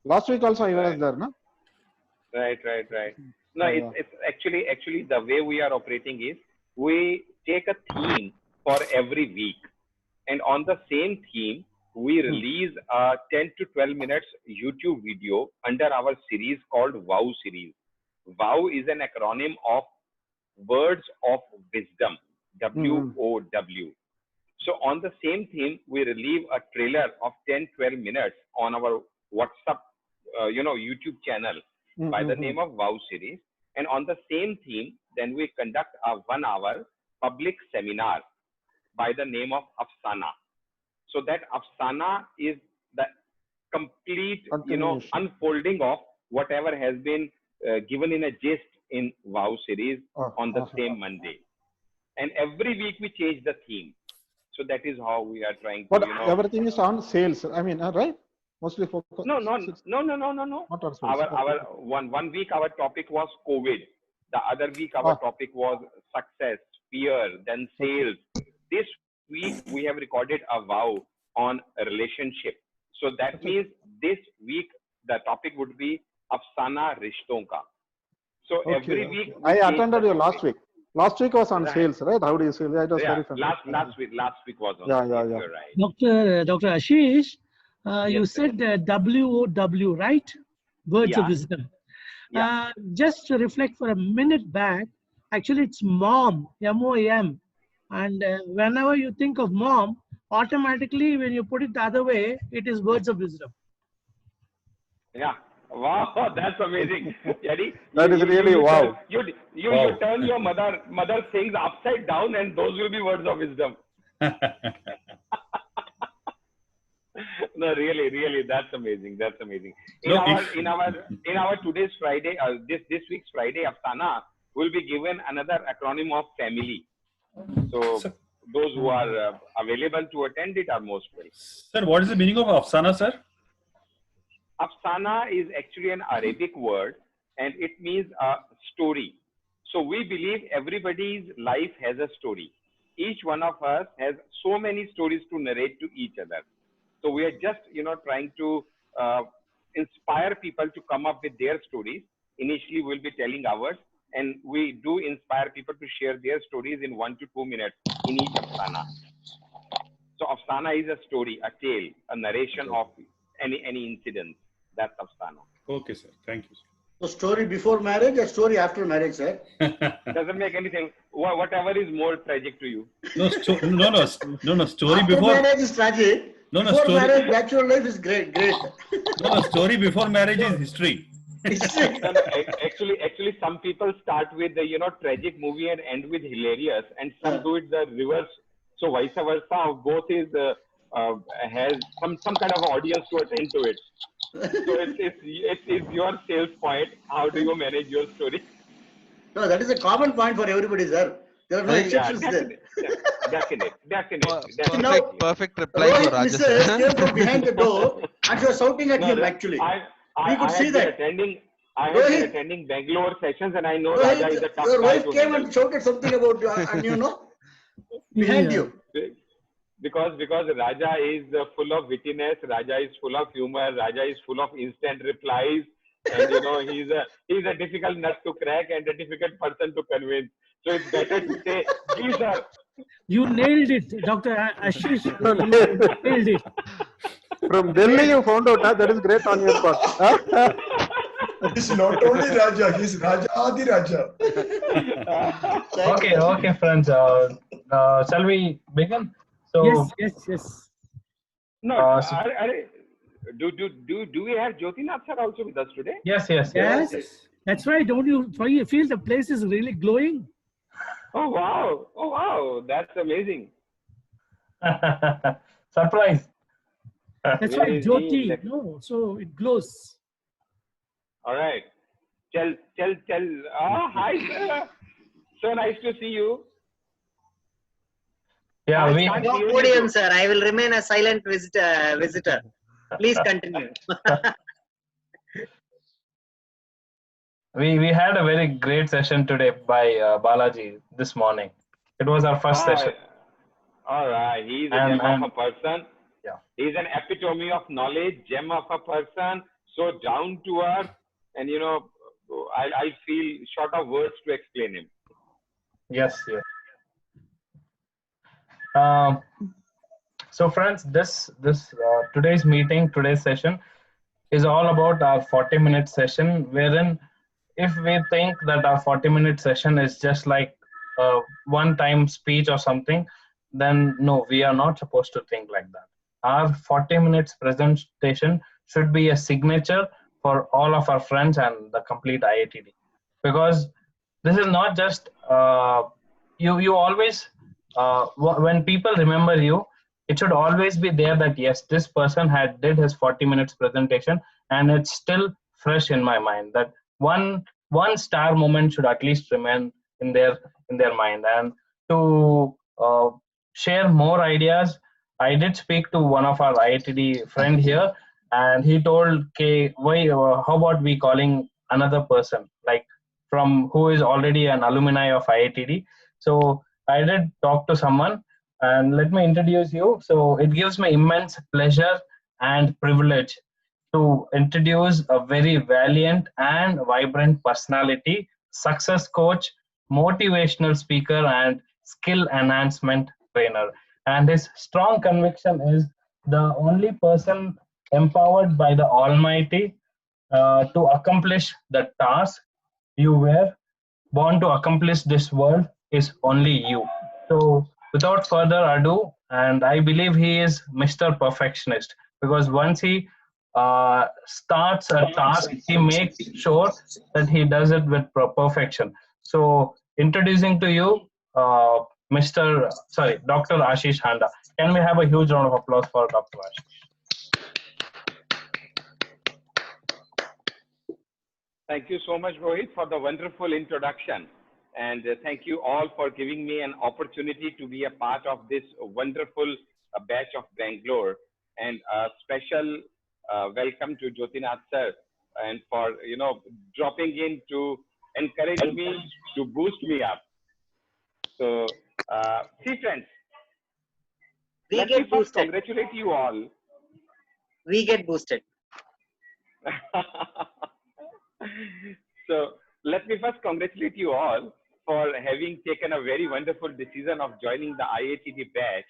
Last week also I was Right. there, no? Right, right, right. No, Yeah, it's yeah. it's actually the way we are operating is we take a theme for every week, and on the same theme we Hmm. release a 10 to 12 minutes YouTube video under our series called Wow series. Wow is an acronym of Words of Wisdom, Hmm. Hmm. WOW. So on the same theme, we relieve a trailer of 10, 12 minutes on our WhatsApp, YouTube channel Hmm. by Hmm. the Hmm. name of Wow series. And on the same theme, then we conduct a 1 hour public seminar by the name of Afsana. So that Afsana is the complete, Continuation. unfolding of whatever has been given in a gist in Wow series on the same Monday. And every week we change the theme. So that is how we are trying to, But everything is on sales. I mean, right? Mostly focus. no, no, no, no, no, no, no. Not on sales. Our Okay. one week our topic was COVID. The other week our Ah, topic was success, fear, then okay. sales. This week we have recorded a vow on a relationship. So that Okay. means this week the topic would be Afsana Rishton Ka. So Okay. every week Okay. I we change the attended your last topic. week. Last week was on Right. sales, right? How do you sell? Yeah, it was Yeah. very fantastic. Last week was on Yeah, yeah, sales. yeah. You're right. Dr. Ashish, Yes, you sir. said WOW, right? Words of Yeah. wisdom. Yeah. Just to reflect for a minute back, actually it's mom, MOM. And whenever you think of mom, automatically when you put it the other way, it is words of wisdom. Yeah. Wow, that's amazing. Yadi, That is really wow. you turn your mother things upside down, and those will be words of wisdom. No, really, that's amazing. That's amazing. In our today's Friday, this week's Friday Afsana will be given another acronym of family. So Sir, those who are available to attend it are most welcome. sir, what is the meaning of Afsana, sir? Afsana is actually an Arabic word, and it means a story. So we believe everybody's life has a story. Each one of us has so many stories to narrate to each other. So we are just, trying to uh, inspire people to come up with their stories. Initially, we'll be telling ours, and we do inspire people to share their stories in 1 to 2 minutes in each Afsana. So Afsana is a story, a tale, a narration of any incident. That's Afsana. Okay, sir. Thank you, So story before marriage or story after marriage, sir? sir. Doesn't make anything. Whatever is more tragic to you. No, story After before. marriage is tragic. No, Before story. marriage, bachelor life is great. No, story before marriage is history. History. Actually, some people start with the tragic movie and end with hilarious, and some do it the reverse. So vice versa, both is has some kind of audience to attend to it. So it's your sales point. How do you manage your story? No, that is a common point for everybody, sir. There are no Yeah, exceptions there. definitely. Perfect reply for Rohit Raja, Mrs. sir. came from behind the door and she was shouting at No, him actually. We could I see had been that. attending. I had Rohit. been attending Bangalore sessions, and I know Raja is a Rohit, tough your guy wife to came handle. and shouted something about you, and behind you. Because Raja is full of wittiness, Raja is full of humor, Raja is full of instant replies, and he's a difficult nut to crack and a difficult person to convince. So it's better to say, please sir. You nailed it, Dr. Ashish. You nailed it. From Delhi, you found out. That is great on your part. He's not only Raja, he's Raja Adi Raja. Okay, friends. Shall we begin? So, Yes. No, do we have Jyotinath sir also with us today? yes. Yes. That's right. Don't you feel the place is really glowing? Oh wow, that's amazing. Surprise. That's Where right, is he? Jyoti. No, so it glows. All right. Tell. Hi, sir. So nice to see you. Yeah, I we can't No hear you. podium, sir. I will remain a silent visitor. Please continue. we had a very great session today by Balaji this morning. It was our first session. All right. He's a gem of a person. Yeah. He's an epitome of knowledge, gem of a person. so down to earth, and I feel short of words to explain him. Yes, yes. So friends, this today's meeting, today's session is all about our 40-minute session, wherein if we think that our 40-minute session is just like a one-time speech or something, then no, we are not supposed to think like that. Our 40 minutes presentation should be a signature for all of our friends and the complete IITD, because this is not just you always when people remember you, it should always be there that yes, this person had did his 40 minutes presentation, and it's still fresh in my mind. That one star moment should at least remain in their mind. And to share more ideas, I did speak to one of our IITD friend here, and he told, "Okay, why? How about we calling another person like from who is already an alumni of IITD?" So I did talk to someone, and let me introduce you. So it gives me immense pleasure and privilege to introduce a very valiant and vibrant personality, success coach, motivational speaker, and skill enhancement trainer. And his strong conviction is the only person empowered by the Almighty to accomplish the task you were born to accomplish this world is only you. So, without further ado, and I believe he is Mr. Perfectionist, because once he starts a task, he makes sure that he does it with perfection. So, introducing to you, Dr. Ashish Handa. Can we have a huge round of applause for Dr. Ashish? Thank you so much, Rohit, for the wonderful introduction. And thank you all for giving me an opportunity to be a part of this wonderful batch of Bangalore. And a special welcome to Jyotinath sir, and for dropping in to encourage me, to boost me up. So, see friends, We get boosted. congratulate you all. We get boosted. So let me first congratulate you all for having taken a very wonderful decision of joining the IITD batch,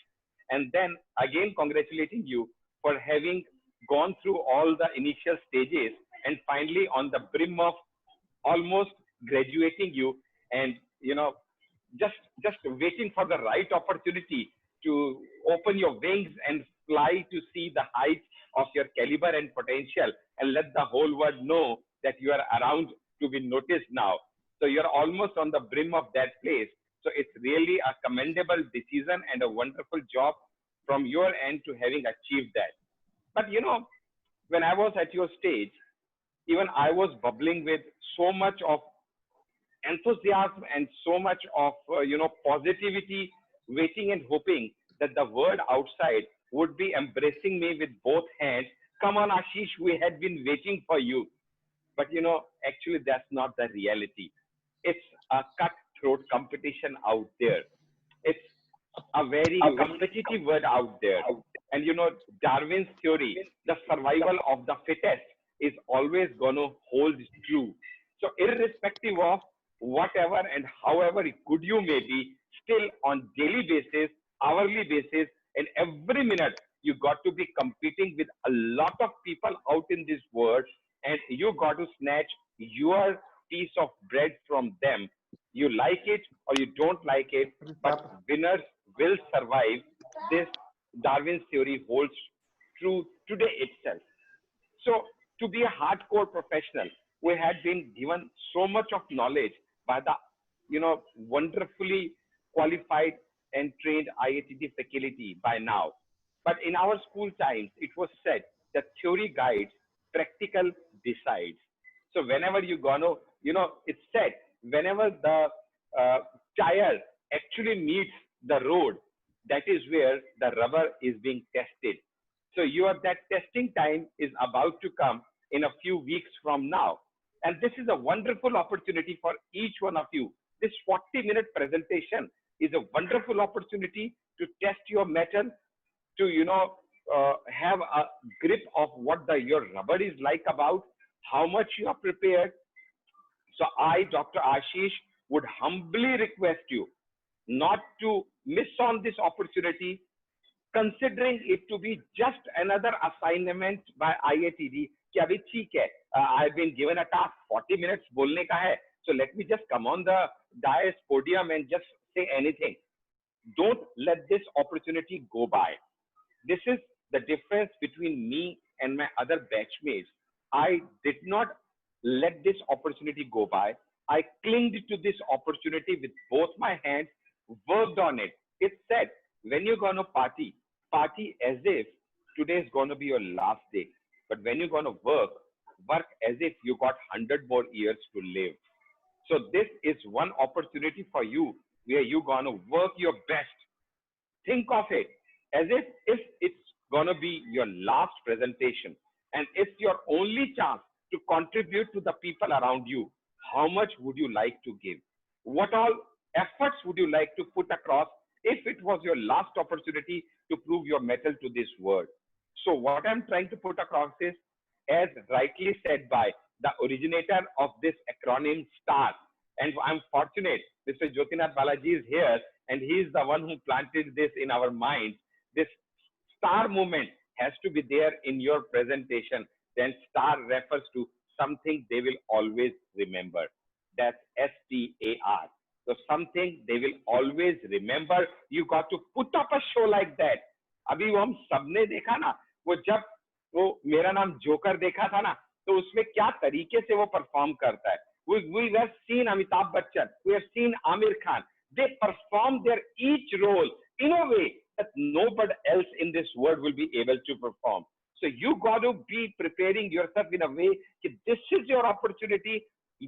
and then again congratulating you for having gone through all the initial stages and finally on the brim of almost graduating you, and just waiting for the right opportunity to open your wings and fly to see the heights of your caliber and potential, and let the whole world know that you are around to be noticed now. So you're almost on the brim of that place. So it's really a commendable decision and a wonderful job from your end to having achieved that. But when I was at your stage, even I was bubbling with so much of enthusiasm and so much of positivity, waiting and hoping that the world outside would be embracing me with both hands. Come on, Ashish, we had been waiting for you. But actually that's not the reality. It's a cutthroat competition out there. It's a very competitive word out there. And Darwin's theory, the survival of the fittest, is always going to hold true. So irrespective of whatever and however good you may be, still on daily basis, hourly basis, and every minute, you got to be competing with a lot of people out in this world, and you got to snatch your piece of bread from them. You like it or you don't like it, but winners will survive. This Darwin's theory holds true today itself. So to be a hardcore professional, we had been given so much of knowledge by the, wonderfully qualified and trained IITD faculty by now. But in our school times, it was said that theory guides, practical decides. So whenever you gonna, it's said whenever the tire actually meets the road, that is where the rubber is being tested. So that testing time is about to come in a few weeks from now. And this is a wonderful opportunity for each one of you. This 40-minute presentation is a wonderful opportunity to test your mettle, to, have a grip of what your rubber is like about, how much you are prepared. So I, Dr. Ashish, would humbly request you not to miss on this opportunity, considering it to be just another assignment by IATD. कि अभी ठीक है, I've been given a task, 40 minutes बोलने का है, so let me just come on the dais podium and just say anything. Don't let this opportunity go by. This is the difference between me and my other batchmates. I did not let this opportunity go by. I clinged to this opportunity with both my hands, worked on it. It said, when you're going to party as if today is going to be your last day. But when you're going to work as if you got 100 more years to live. So this is one opportunity for you where you're going to work your best. Think of it as if it's going to be your last presentation and it's your only chance to contribute to the people around you. How much would you like to give? What all efforts would you like to put across if it was your last opportunity to prove your mettle to this world? So what I'm trying to put across is, as rightly said by the originator of this acronym STAR, and I'm fortunate Mr. Jyotinath Balaji is here, and he is the one who planted this in our minds. This STAR movement has to be there in your presentation. Then STAR refers to something they will always remember. That's STAR. So something they will always remember. You got to put up a show like that. अभी वो हम सबने देखा ना, वो जब वो मेरा नाम जोकर देखा था ना, तो उसमें क्या तरीके से वो परफॉर्म करता है. We have seen Amitabh Bachchan, we have seen Amir Khan. They perform their each role in a way that nobody else in this world will be able to perform. So you got to be preparing yourself in a way that this is your opportunity,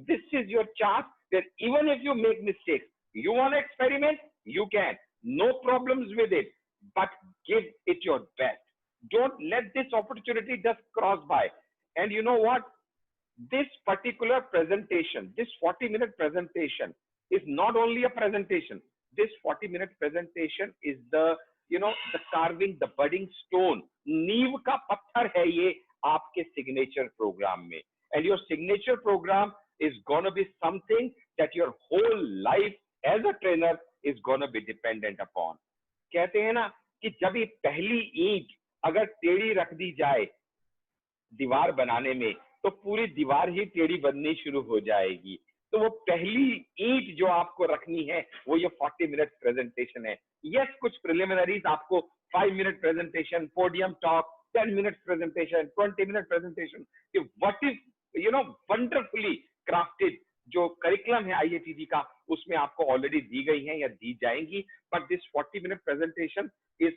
this is your chance, that even if you make mistakes, you want to experiment, you can. No problems with it, but give it your best. Don't let this opportunity just cross by. And you know what? This particular presentation, this 40-minute presentation is not only a presentation. This 40-minute presentation is the, the carving, the budding stone. नींव का पत्थर है ये आपके signature program में. And your signature program is going to be something that your whole life as a trainer is going to be dependent upon. कहते हैं ना कि जब ये पहली ईंट अगर टेढ़ी रख दी जाए दीवार बनाने में, तो पूरी दीवार ही टेढ़ी बननी शुरू हो जाएगी. तो वो पहली ईंट जो आपको रखनी है वो ये 40-minute प्रेजेंटेशन है. यस, कुछ प्रिलिमिनरीज आपको 5-minute presentation, podium talk, 10-minute presentation, 20-minute presentation, what is wonderfully crafted जो करिकुलम है IATD का, उसमें आपको ऑलरेडी दी गई है या दी जाएंगी. But this 40-minute presentation is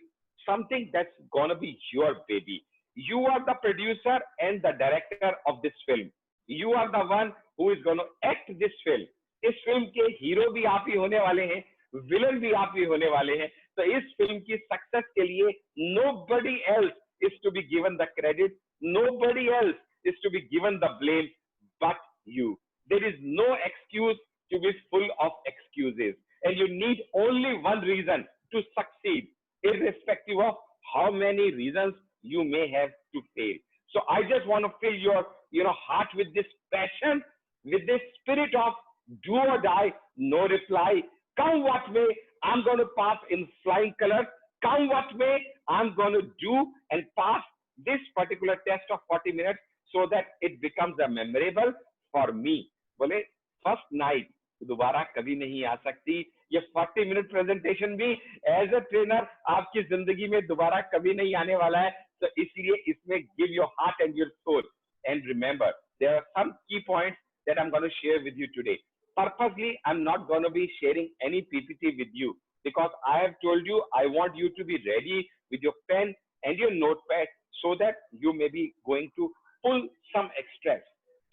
something that's gonna be your baby. You are the producer and the director of this film. You are the one who is going to act this film. इस film के hero भी आप ही होने वाले हैं, villain भी आप ही होने वाले हैं. तो इस फिल्म की सक्सेस के लिए nobody else is to be given the credit, nobody else is to be given the blame but you. There is no excuse to be full of excuses, and you need only one reason to succeed, irrespective of how many reasons you may have to fail. So I just want to fill your heart with this passion, with this spirit of do or die, no reply. Come what may, I'm going to pass in flying colors. Come what may, I'm going to do and pass this particular test of 40 minutes so that it becomes a memorable for me. बोले first night दोबारा कभी नहीं आ सकती. ये 40-minute presentation भी as a trainer आपकी जिंदगी में दोबारा कभी नहीं आने वाला है. तो इसलिए इसमें give your heart and your soul. And remember, there are some key points that I'm going to share with you today. Purposely, I'm not going to be sharing any PPT with you because I have told you I want you to be ready with your pen and your notepad so that you may be going to pull some extras.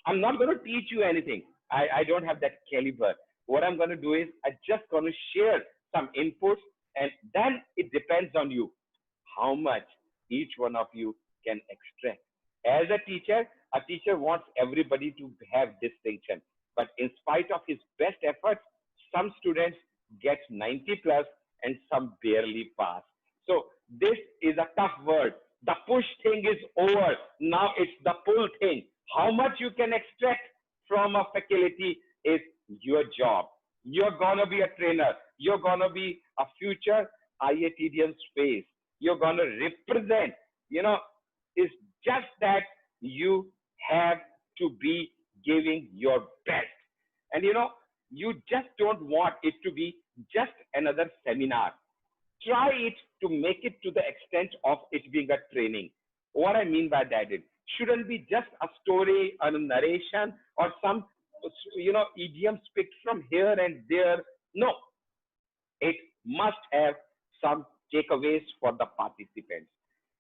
I'm not going to teach you anything. I don't have that caliber. What I'm going to do is I'm just going to share some inputs, and then it depends on you how much each one of you can extract. As a teacher wants everybody to have distinction. But in spite of his best efforts, some students get 90 plus and some barely pass. So this is a tough word. The push thing is over. Now it's the pull thing. How much you can extract from a faculty is your job. You're gonna be a trainer. You're gonna be a future IITian space. You're gonna represent. It's just that you have to be giving your best. And you just don't want it to be just another seminar. Try it to make it to the extent of it being a training. What I mean by that is, shouldn't be just a story, a narration, or some, idioms picked from here and there. No, it must have some takeaways for the participants.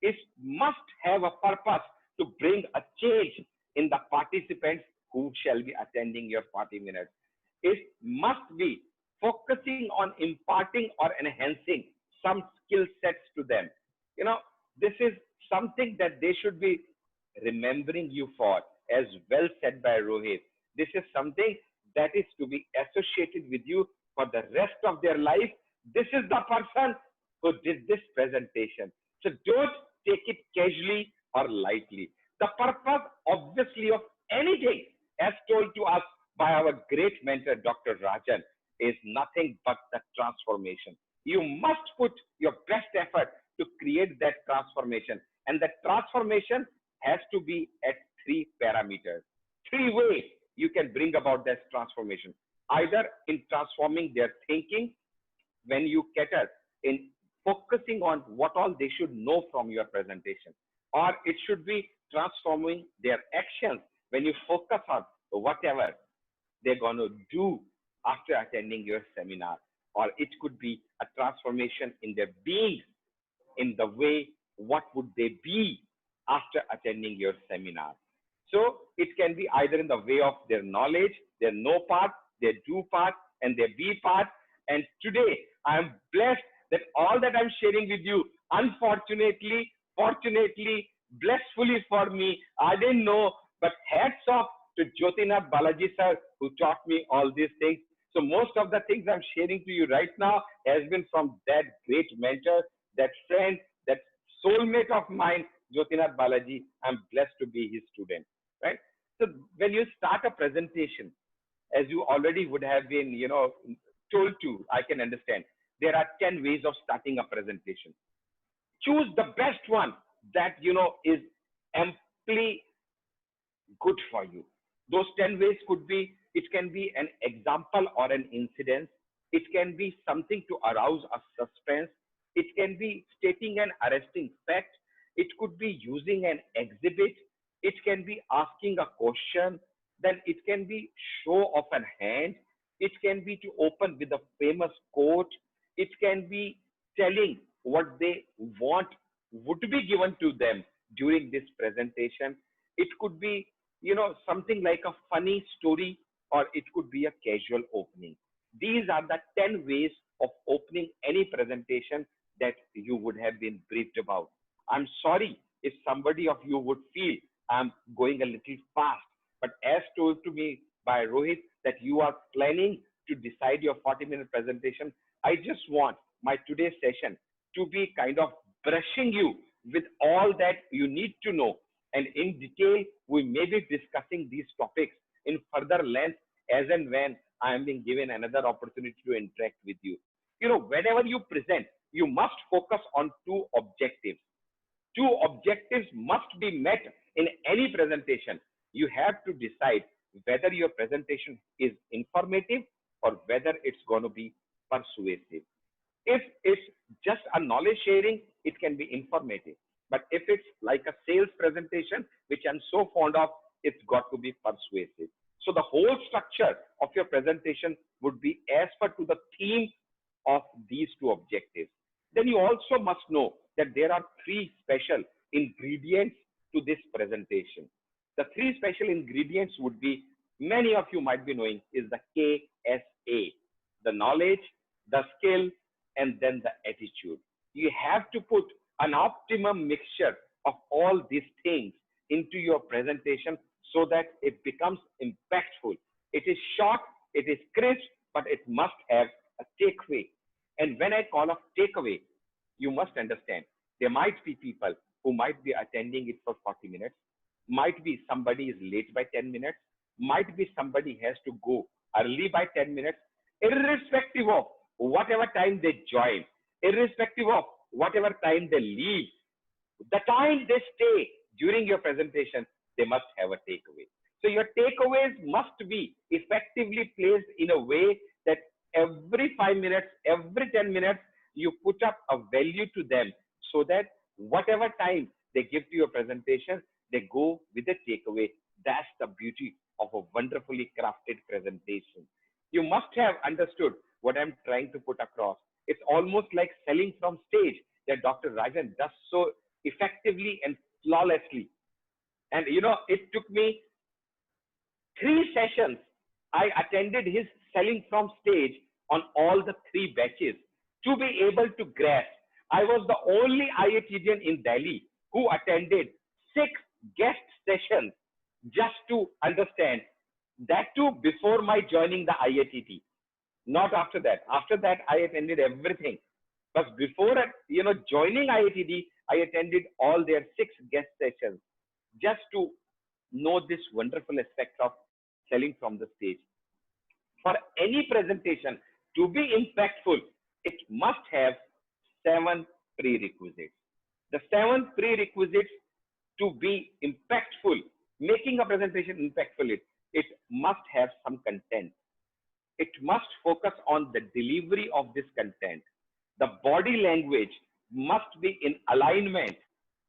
It must have a purpose to bring a change in the participants who shall be attending your 40 minutes. It must be focusing on imparting or enhancing some skill sets to them. This is something that they should be remembering you for, as well said by Rohit. This is something that is to be associated with you for the rest of their life. This is the person who did this presentation. So don't take it casually or lightly. The purpose, obviously, of anything, as told to us by our great mentor, Dr. Rajan, is nothing but the transformation. You must put your best effort to create that transformation. And that transformation has to be at 3 parameters. 3 ways you can bring about that transformation. Either in transforming their thinking, when you cater in focusing on what all they should know from your presentation, or it should be transforming their actions when you focus on whatever they're going to do after attending your seminar, or it could be a transformation in their being, in the way, what would they be after attending your seminar. So it can be either in the way of their knowledge, their know part, their do part, and their be part. And today, I am blessed that all that I'm sharing with you, unfortunately, fortunately, blissfully for me, I didn't know, but hats off to Jyotinath Balaji sir, who taught me all these things. So most of the things I'm sharing to you right now has been from that great mentor, that friend, that soulmate of mine, Jyotinath Balaji. I'm blessed to be his student, right? So when you start a presentation, as you already would have been, told to, I can understand, there are 10 ways of starting a presentation. Choose the best one that, is amply good for you. Those 10 ways could be, it can be an example or an incident. It can be something to arouse a suspense. It can be stating an arresting fact. It could be using an exhibit. It can be asking a question. Then it can be show of an hand. It can be to open with a famous quote. It can be telling what they want would be given to them during this presentation. It could be, something like a funny story, or it could be a casual opening. These are the 10 ways of opening any presentation that you would have been briefed about. I'm sorry if somebody of you would feel I'm going a little fast, but as told to me by Rohit that you are planning to decide your 40-minute presentation, I just want my today's session to be kind of brushing you with all that you need to know. And in detail, we may be discussing these topics in further length as and when I am being given another opportunity to interact with you. Whenever you present, you must focus on 2 objectives. 2 objectives must be met in any presentation. You have to decide whether your presentation is informative or whether it's going to be persuasive. If it's just a knowledge sharing, it can be informative. But if it's like a sales presentation, which I'm so fond of, it's got to be persuasive. So the whole structure of your presentation would be as per to the theme of these 2 objectives. Then you also must know that there are 3 special ingredients to this presentation. The 3 special ingredients would be, many of you might be knowing, is the KSA, the knowledge, the skill, and then the attitude. You have to put an optimum mixture of all these things into your presentation so that it becomes impactful. It is short, it is crisp, but it must have a takeaway. And when I call a takeaway, you must understand, there might be people who might be attending it for 40 minutes, might be somebody is late by 10 minutes, might be somebody has to go early by 10 minutes, irrespective of whatever time they join, irrespective of whatever time they leave, the time they stay during your presentation, they must have a takeaway. So your takeaways must be effectively placed in a way that every 5 minutes, every 10 minutes, you put up a value to them so that whatever time they give to your presentation, they go with a takeaway. That's the beauty of a wonderfully crafted presentation. You must have understood what I'm trying to put across. It's almost like selling from stage that Dr. Rajan does so effectively and flawlessly. And you know, it took me 3 sessions. I attended his selling from stage on all the 3 batches to be able to grasp. I was the only IITian in Delhi who attended 6 guest sessions just to understand. That too before my joining the IITT, not after that. After that, I attended everything. But before, you know, joining IITT, I attended all their 6 guest sessions just to know this wonderful aspect of selling from the stage. For any presentation to be impactful, it must have 7 prerequisites. The 7 prerequisites to be impactful, making a presentation impactful, it must have some content. It must focus on the delivery of this content. The body language must be in alignment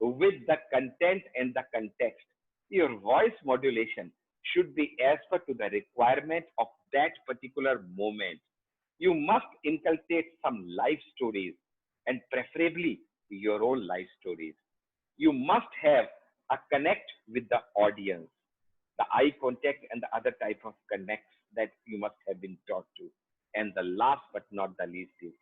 with the content and the context. Your voice modulation should be as per to the requirement of that particular moment. You must inculcate some life stories and preferably your own life stories. You must have a connect with the audience, the eye contact and the other type of connects that you must have been taught to. And the last but not the least is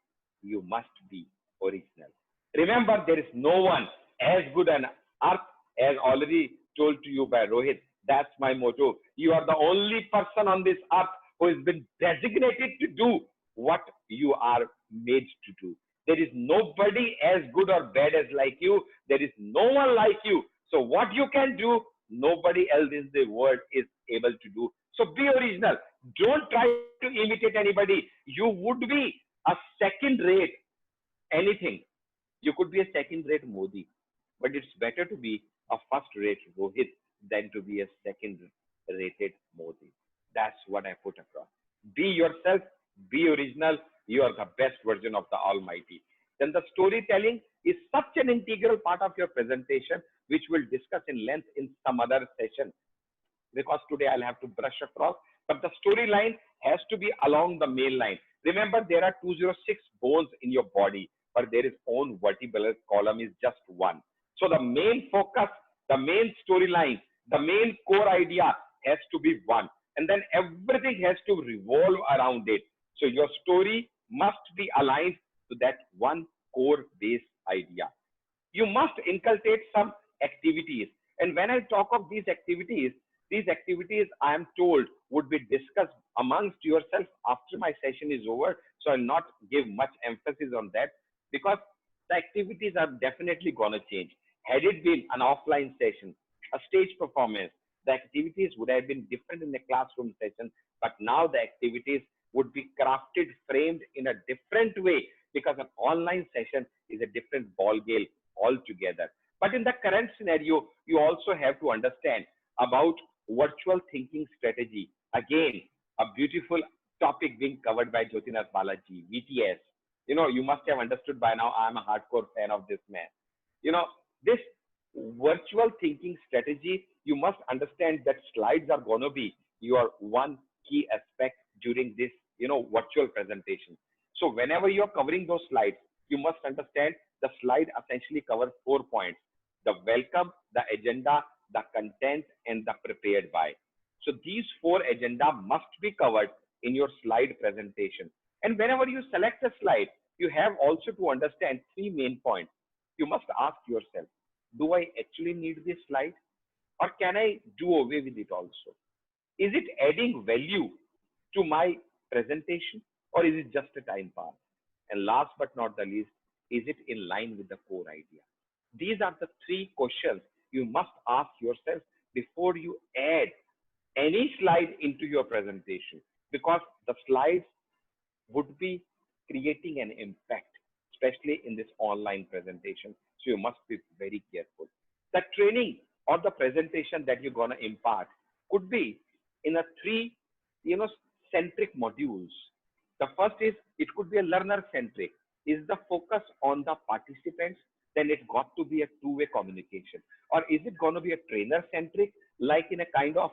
you must be original. Remember, there is no one as good an earth as already told to you by Rohit. That's my motto. You are the only person on this earth who has been designated to do what you are made to do. There is nobody as good or bad as like you. There is no one like you. So what you can do, nobody else in the world is able to do. So be original. Don't try to imitate anybody. You would be a second-rate anything. You could be a second-rate Modi, but it's better to be a first-rate Rohit than to be a second-rated Modi. That's what I put across. Be yourself, be original. You are the best version of the Almighty. Then the storytelling is such an integral part of your presentation, which we'll discuss in length in some other session, because today I'll have to brush across. But the storyline has to be along the main line. Remember, there are 206 bones in your body, but there is own vertebral column is just 1. So the main focus, the main storyline, the main core idea has to be 1. And then everything has to revolve around it. So your story must be aligned to that one core base idea. You must inculcate some activities. And when I talk of these activities I am told would be discussed amongst yourself after my session is over. So I'll not give much emphasis on that because the activities are definitely going to change. Had it been an offline session, a stage performance, the activities would have been different in the classroom session, but now the activities would be crafted, framed in a different way because an online session is a different ball game altogether. But in the current scenario, you also have to understand about virtual thinking strategy. Again, a beautiful topic being covered by Jyotinath Balaji, VTS. You know, you must have understood by now, I'm a hardcore fan of this man. You know, this virtual thinking strategy, you must understand that slides are going to be your one key aspect during this, you know, virtual presentation. So whenever you're covering those slides, you must understand the slide essentially covers 4 points: the welcome, the agenda, the content, and the prepared by. So these 4 agenda must be covered in your slide presentation. And whenever you select a slide, you have also to understand 3 main points. You must ask yourself, do I actually need this slide? Or can I do away with it also? Is it adding value to my presentation? Or is it just a time pass? And last but not the least, is it in line with the core idea? These are the 3 questions you must ask yourself before you add any slide into your presentation, because the slides would be creating an impact, especially in this online presentation. So you must be very careful. The training or the presentation that you're going to impart could be in a 3, centric modules. The first is, it could be a learner centric. Is the focus on the participants? Then it got to be a 2-way communication. Or is it going to be a trainer centric, like in a kind of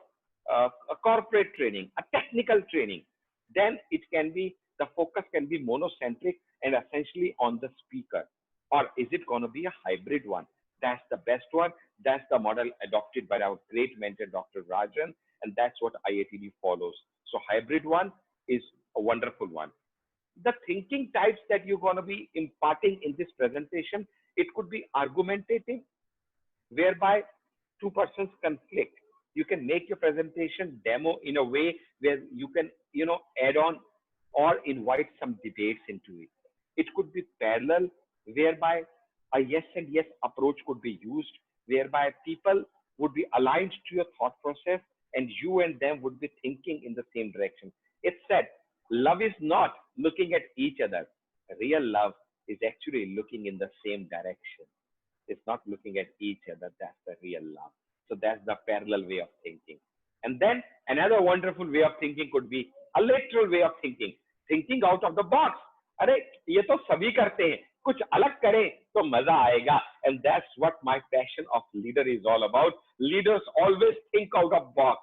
a corporate training, a technical training? Then it can be, the focus can be monocentric and essentially on the speaker. Or is it going to be a hybrid one? That's the best one. That's the model adopted by our great mentor, Dr. Rajan, and that's what IATD follows. So hybrid one is a wonderful one. The thinking types that you're going to be imparting in this presentation, it could be argumentative, whereby 2 persons conflict. You can make your presentation demo in a way where you can, add on or invite some debates into it. It could be parallel, whereby a yes and yes approach could be used, whereby people would be aligned to your thought process and you and them would be thinking in the same direction. It's said, love is not looking at each other. Real love is actually looking in the same direction. It's not looking at each other. That's the real love. So that's the parallel way of thinking. And then another wonderful way of thinking could be a lateral way of thinking. Thinking out of the box. अरे ये तो सभी करते हैं, कुछ अलग करें तो मजा आएगा. And that's what my passion of leader is all about. Leaders always think out of box.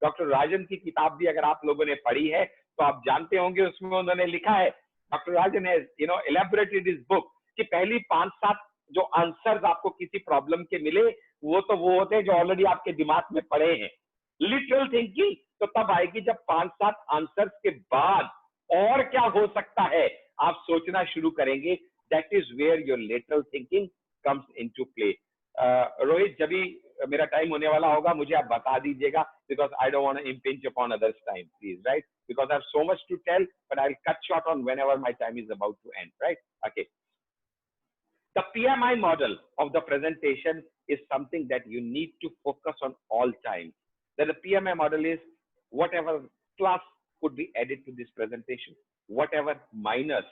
Doctor Rajan की किताब भी अगर आप लोगों ने पढ़ी है तो आप जानते होंगे, उसमें उन्होंने लिखा है, doctor Rajan has elaborated his book, कि पहली 5-7 जो आंसर्स आपको किसी प्रॉब्लम के मिले वो होते हैं जो ऑलरेडी आपके दिमाग में पड़े हैं. लिटरल थिंकिंग तो तब आएगी जब 5-7 आंसर्स के बाद और क्या हो सकता है आप सोचना शुरू करेंगे. That is where your lateral thinking comes into play. Rohit, जब भी मेरा टाइम होने वाला होगा मुझे आप बता दीजिएगा, because I don't want to impinge upon others time, please, right? Because I have so much to tell, but I will cut short on whenever my time is about to end, right? Okay. The PMI model of the presentation is something that you need to focus on all time. That the PMI model is whatever plus could be added to this presentation, whatever minus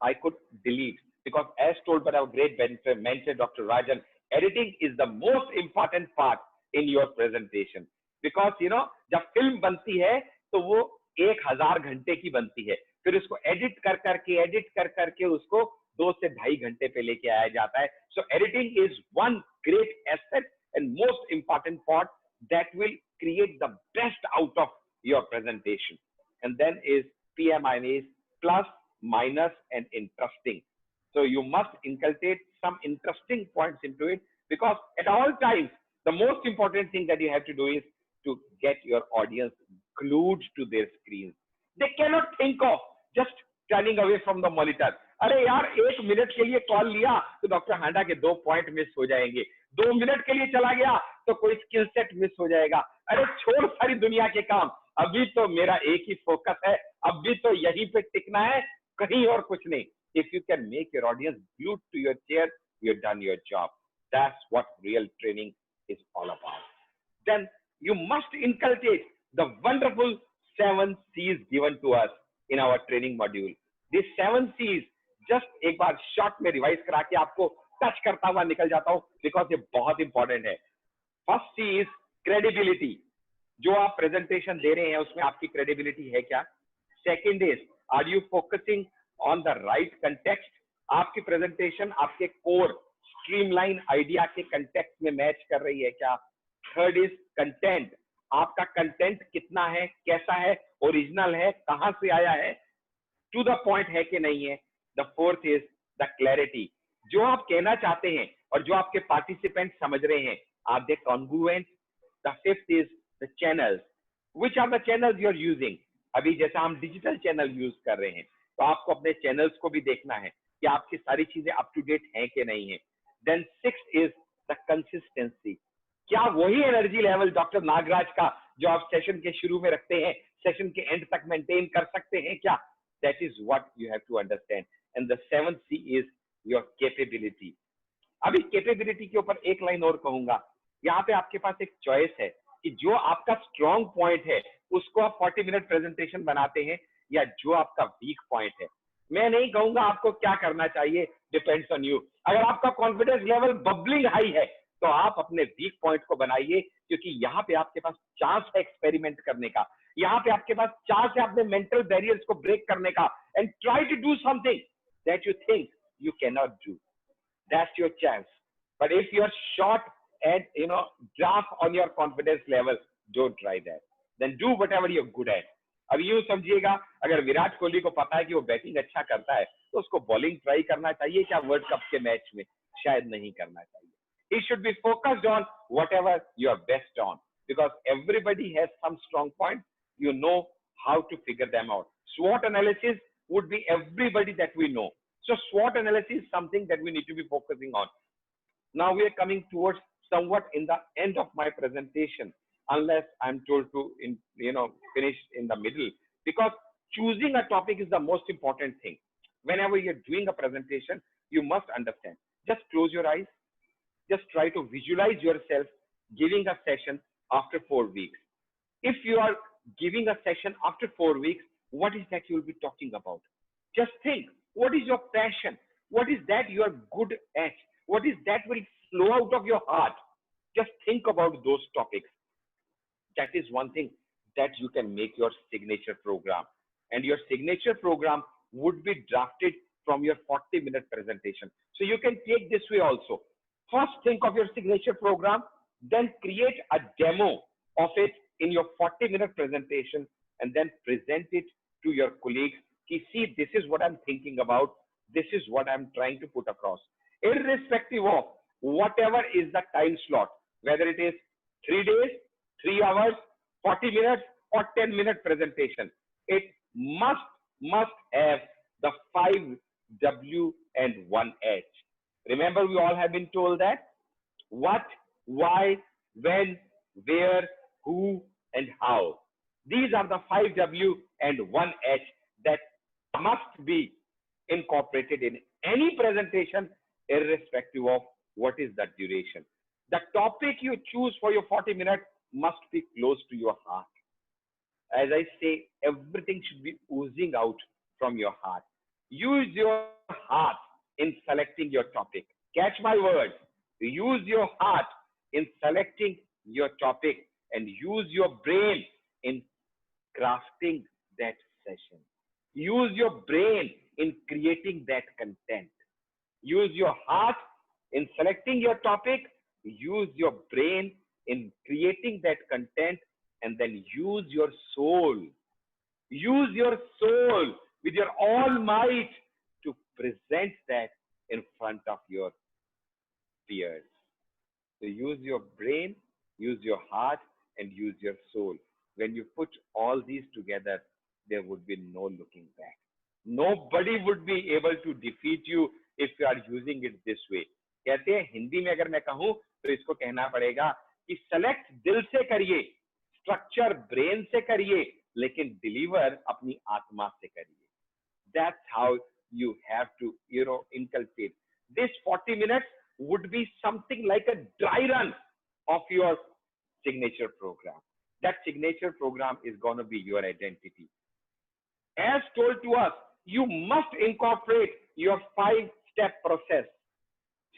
I could delete. Because as told by our great mentor, Dr. Rajan, editing is the most important part in your presentation. Because, जब film बनती है तो वो 1000 घंटे की बनती है, फिर उसको एडिट कर करके उसको 2 से 2.5 घंटे पे लेके आया जाता है. So editing is one great asset and most important part that will create the best out of your presentation. And then is PMI is plus, minus, and interesting. So you must inculcate some interesting points into it, because at all times the most important thing that you have to do is to get your audience glued to their screens. They cannot think of just turning away from the monitor. अरे यार 1 minute के लिए call लिया तो doctor हांडा के 2 point miss हो जाएंगे, 2 minute के लिए चला गया तो कोई स्किल सेट मिस हो जाएगा. अरे छोड़ सारी दुनिया के काम, अभी तो मेरा एक ही फोकस है, अभी तो यहीं पे टिकना है, कहीं और कुछ नहीं. If you can make your audience glued to your chair, you've done your job. That's what real training is all about. Then you must inculcate the wonderful 7 C's given to us in our training module. These 7 C's just एक बार short में revise करा के आपको touch करता हुआ निकल जाता हूं, बिकॉज ये बहुत इंपॉर्टेंट है. First C is credibility. जो आप प्रेजेंटेशन दे रहे हैं उसमें आपकी क्रेडिबिलिटी है क्या? Second is, are you focusing on the right context? आपकी प्रेजेंटेशन आपके कोर स्ट्रीमलाइन आइडिया के कंटेक्स्ट में मैच कर रही है क्या? Third is content. आपका कंटेंट कितना है, कैसा है, ओरिजिनल है, कहां से आया है, टू द पॉइंट है कि नहीं है. The fourth is the clarity. जो आप कहना चाहते हैं और जो आपके पार्टिसिपेंट समझ रहे हैं, are they congruent? The fifth is the channels. Which are the channels you are using? अभी जैसा हम डिजिटल चैनल यूज कर रहे हैं तो आपको अपने चैनल्स को भी देखना है कि आपकी सारी चीजें अप टू डेट हैं कि नहीं है. Then sixth is the consistency. क्या वही एनर्जी लेवल डॉक्टर नागराज का जो आप सेशन के शुरू में रखते हैं सेशन के एंड तक मेंटेन कर सकते हैं क्या? That is what you have to understand. And the 7th C is your capability. अभी कैपेबिलिटी के ऊपर एक लाइन और कहूंगा, यहाँ पे आपके पास एक चॉइस है कि जो आपका स्ट्रॉन्ग पॉइंट है उसको आप 40 मिनट प्रेजेंटेशन बनाते हैं, या जो आपका वीक पॉइंट है। मैं नहीं कहूंगा आपको क्या करना चाहिए, डिपेंड्स ऑन यू। अगर आपका कॉन्फिडेंस लेवल बबलिंग हाई है तो आप अपने वीक पॉइंट को बनाइए, क्योंकि यहाँ पे आपके पास चांस है एक्सपेरिमेंट करने का, यहाँ पे आपके पास चांस है अपने मेंटल बैरियर्स को ब्रेक करने का, and try to do something that you think you can not do. That's your chance. But if you're short and drop on your confidence level, don't try that. Then do whatever you're good at. अब यूं समझिएगा, अगर विराट कोहली को पता है कि वो batting अच्छा करता है तो उसको बॉलिंग ट्राई करना चाहिए क्या वर्ल्ड कप के मैच में? शायद नहीं करना चाहिए। He should be focused on whatever you are best on, because everybody has some strong points. You know how to figure them out. SWOT analysis would be everybody that we know. So SWOT analysis is something that we need to be focusing on. Now we are coming towards somewhat in the end of my presentation, unless I'm told to finish in the middle, because choosing a topic is the most important thing. Whenever you're doing a presentation, you must understand. Just close your eyes. Just try to visualize yourself giving a session after 4 weeks. If you are giving a session after 4 weeks, what is that you will be talking about? Just think. What is your passion? What is that you are good at? What is that will flow out of your heart? Just think about those topics. That is one thing that you can make your signature program. And your signature program would be drafted from your 40-minute presentation. So you can take this way also. First, think of your signature program, then create a demo of it in your 40-minute presentation, and then present it to your colleagues. See, this is what I'm thinking about. This is what I'm trying to put across. Irrespective of whatever is the time slot, whether it is 3 days, 3 hours, 40 minutes, or 10-minute presentation, it must have the 5 W and 1 H. Remember, we all have been told that what, why, when, where, who, and how. These are the 5 W and 1 H that must be incorporated in any presentation, irrespective of what is the duration. The topic you choose for your 40 minutes must be close to your heart. As I say, everything should be oozing out from your heart. Use your heart in selecting your topic. Catch my words. Use your heart in selecting your topic, and use your brain in crafting that session. Use your brain in creating that content. Use your heart in selecting your topic. Use your brain in creating that content, and then use your soul. Use your soul with your all might to present that in front of your peers. So use your brain, use your heart, and use your soul. When you put all these together, there would be no looking back. Nobody would be able to defeat you if you are using it this way. कहते हैं हिंदी में अगर मैं कहूँ तो इसको कहना पड़ेगा कि सेलेक्ट दिल से करिए, स्ट्रक्चर ब्रेन से करिए, लेकिन डिलीवर अपनी आत्मा से करिए. That's how you have to, inculcate. This 40 minutes would be something like a dry run of your signature program. That signature program is going to be your identity. As told to us, you must incorporate your 5-step process.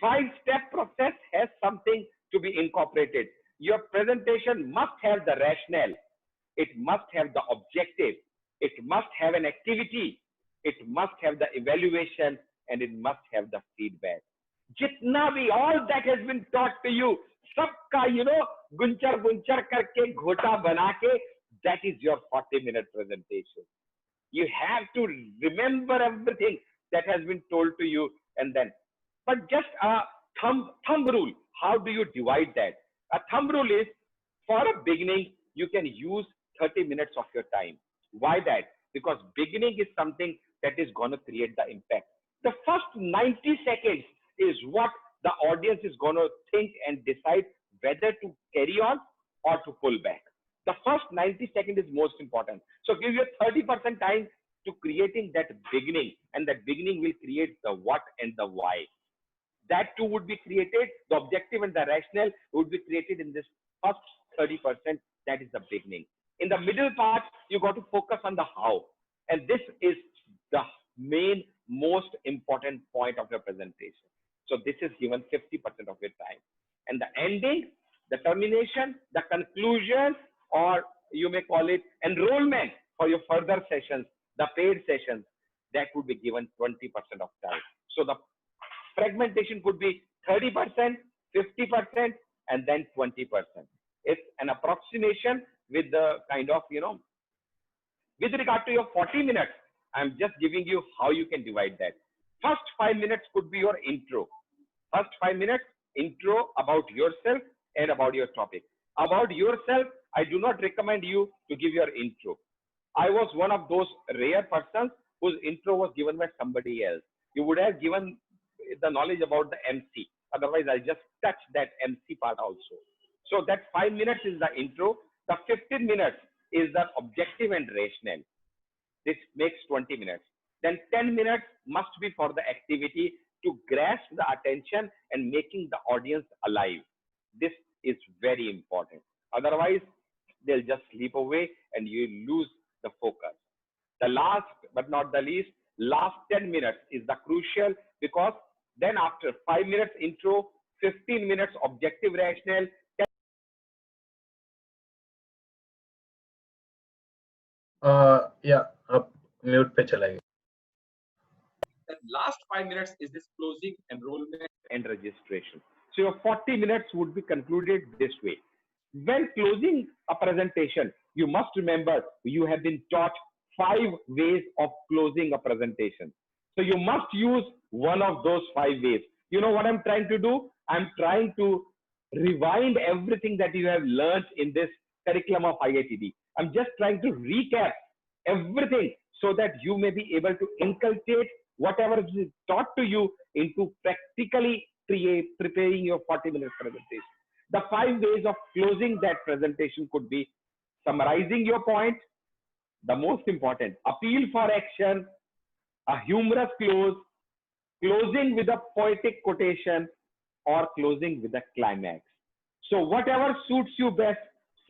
5-step process has something to be incorporated. Your presentation must have the rationale. It must have the objective. It must have an activity. It must have the evaluation, and it must have the feedback. Jitna bhi, all that has been taught to you, sabka, gunchar karke, ghota banake, that is your 40-minute presentation. You have to remember everything that has been told to you, and then, but just a thumb rule. How do you divide that? A thumb rule is, for a beginning, you can use 30 minutes of your time. Why that? Because beginning is something that is going to create the impact. The first 90 seconds is what the audience is going to think and decide whether to carry on or to pull back. The first 90 seconds is most important. So give your 30% time to creating that beginning, and that beginning will create the what and the why. That too would be created. The objective and the rationale would be created in this first 30%. That is the beginning. In the middle part, you got to focus on the how. And this is the main, most important point of your presentation. So this is given 50% of your time. And the ending, the termination, the conclusion, or you may call it enrollment for your further sessions, the paid sessions, that would be given 20% of time. So the fragmentation could be 30%, 50%, and then 20%. It's an approximation with the kind of, with regard to your 40 minutes, I'm just giving you how you can divide that. First 5 minutes could be your intro. First 5 minutes, intro about yourself and about your topic. About yourself, I do not recommend you to give your intro. I was one of those rare persons whose intro was given by somebody else. You would have given the knowledge about the MC. Otherwise, I just touch that MC part also. So that 5 minutes is the intro. The 15 minutes is the objective and rationale. This makes 20 minutes. Then 10 minutes must be for the activity to grasp the attention and making the audience alive. This is very important. Otherwise, they'll just slip away and you lose the focus. The last but not the least, last 10 minutes is the crucial, because then after 5 minutes intro, 15 minutes objective rationale, mute पे चला गया. The last 5 minutes is this closing, enrollment, and registration. So your 40 minutes would be concluded this way. When closing a presentation, you must remember you have been taught 5 ways of closing a presentation. So you must use one of those 5 ways. You know what I'm trying to do? I'm trying to rewind everything that you have learned in this curriculum of IITD. I'm just trying to recap everything so that you may be able to inculcate whatever is taught to you into practically preparing your 40-minute presentation. The 5 ways of closing that presentation could be summarizing your point, the most important, appeal for action, a humorous close, closing with a poetic quotation, or closing with a climax. So whatever suits you best,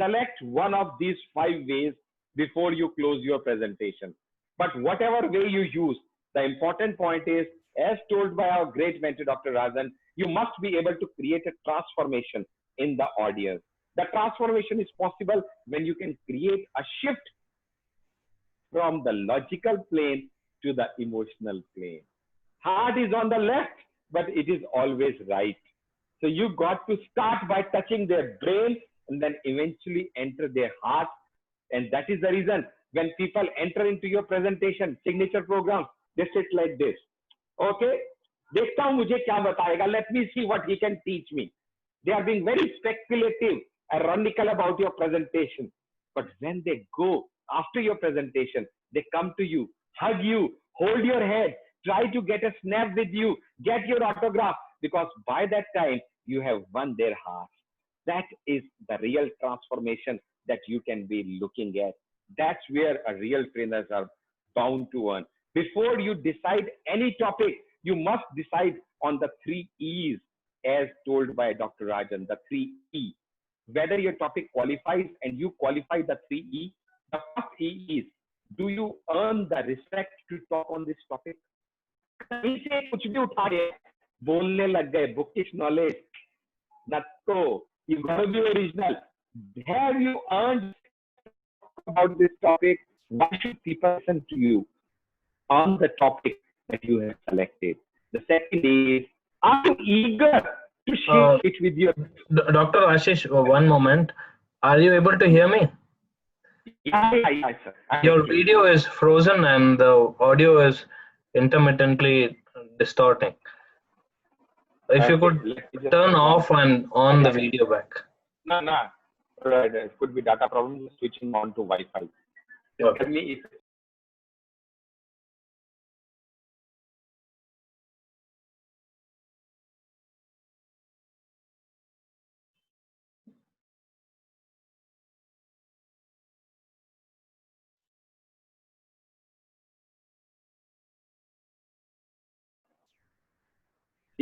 select one of these 5 ways before you close your presentation. But whatever way you use, the important point is, as told by our great mentor, Dr. Rajan, you must be able to create a transformation in the audience. The transformation is possible when you can create a shift from the logical plane to the emotional plane. Heart is on the left, but it is always right. So you got to start by touching their brain and then eventually enter their heart. And that is the reason when people enter into your presentation, signature programs, they sit like this. Okay, देखता हूँ मुझे क्या बताएगा. Let me see what he can teach me. They are being very speculative, ironical about your presentation. But when they go after your presentation, they come to you, hug you, hold your head, try to get a snap with you, get your autograph, because by that time you have won their heart. That is the real transformation that you can be looking at. That's where a real trainers are bound to earn. Before you decide any topic, you must decide on the 3 E's as told by Dr. Rajan, the 3 E. Whether your topic qualifies and you qualify the 3 E, the first E is, do you earn the respect to talk on this topic? कहीं से कुछ भी उठा के बोलने लग गए, bookish knowledge, natto, you gotta be original. Have you earned about this topic? Why should people listen to you on the topic that you have selected? The second is, are you eager to share it with your... Dr. Ashish, one moment. Are you able to hear me? Yeah, sir. Your video is frozen and the audio is intermittently distorting. If you could turn off and on the video back. No. Right. It could be data problem, switching on to Wi-Fi. Okay. Tell me if...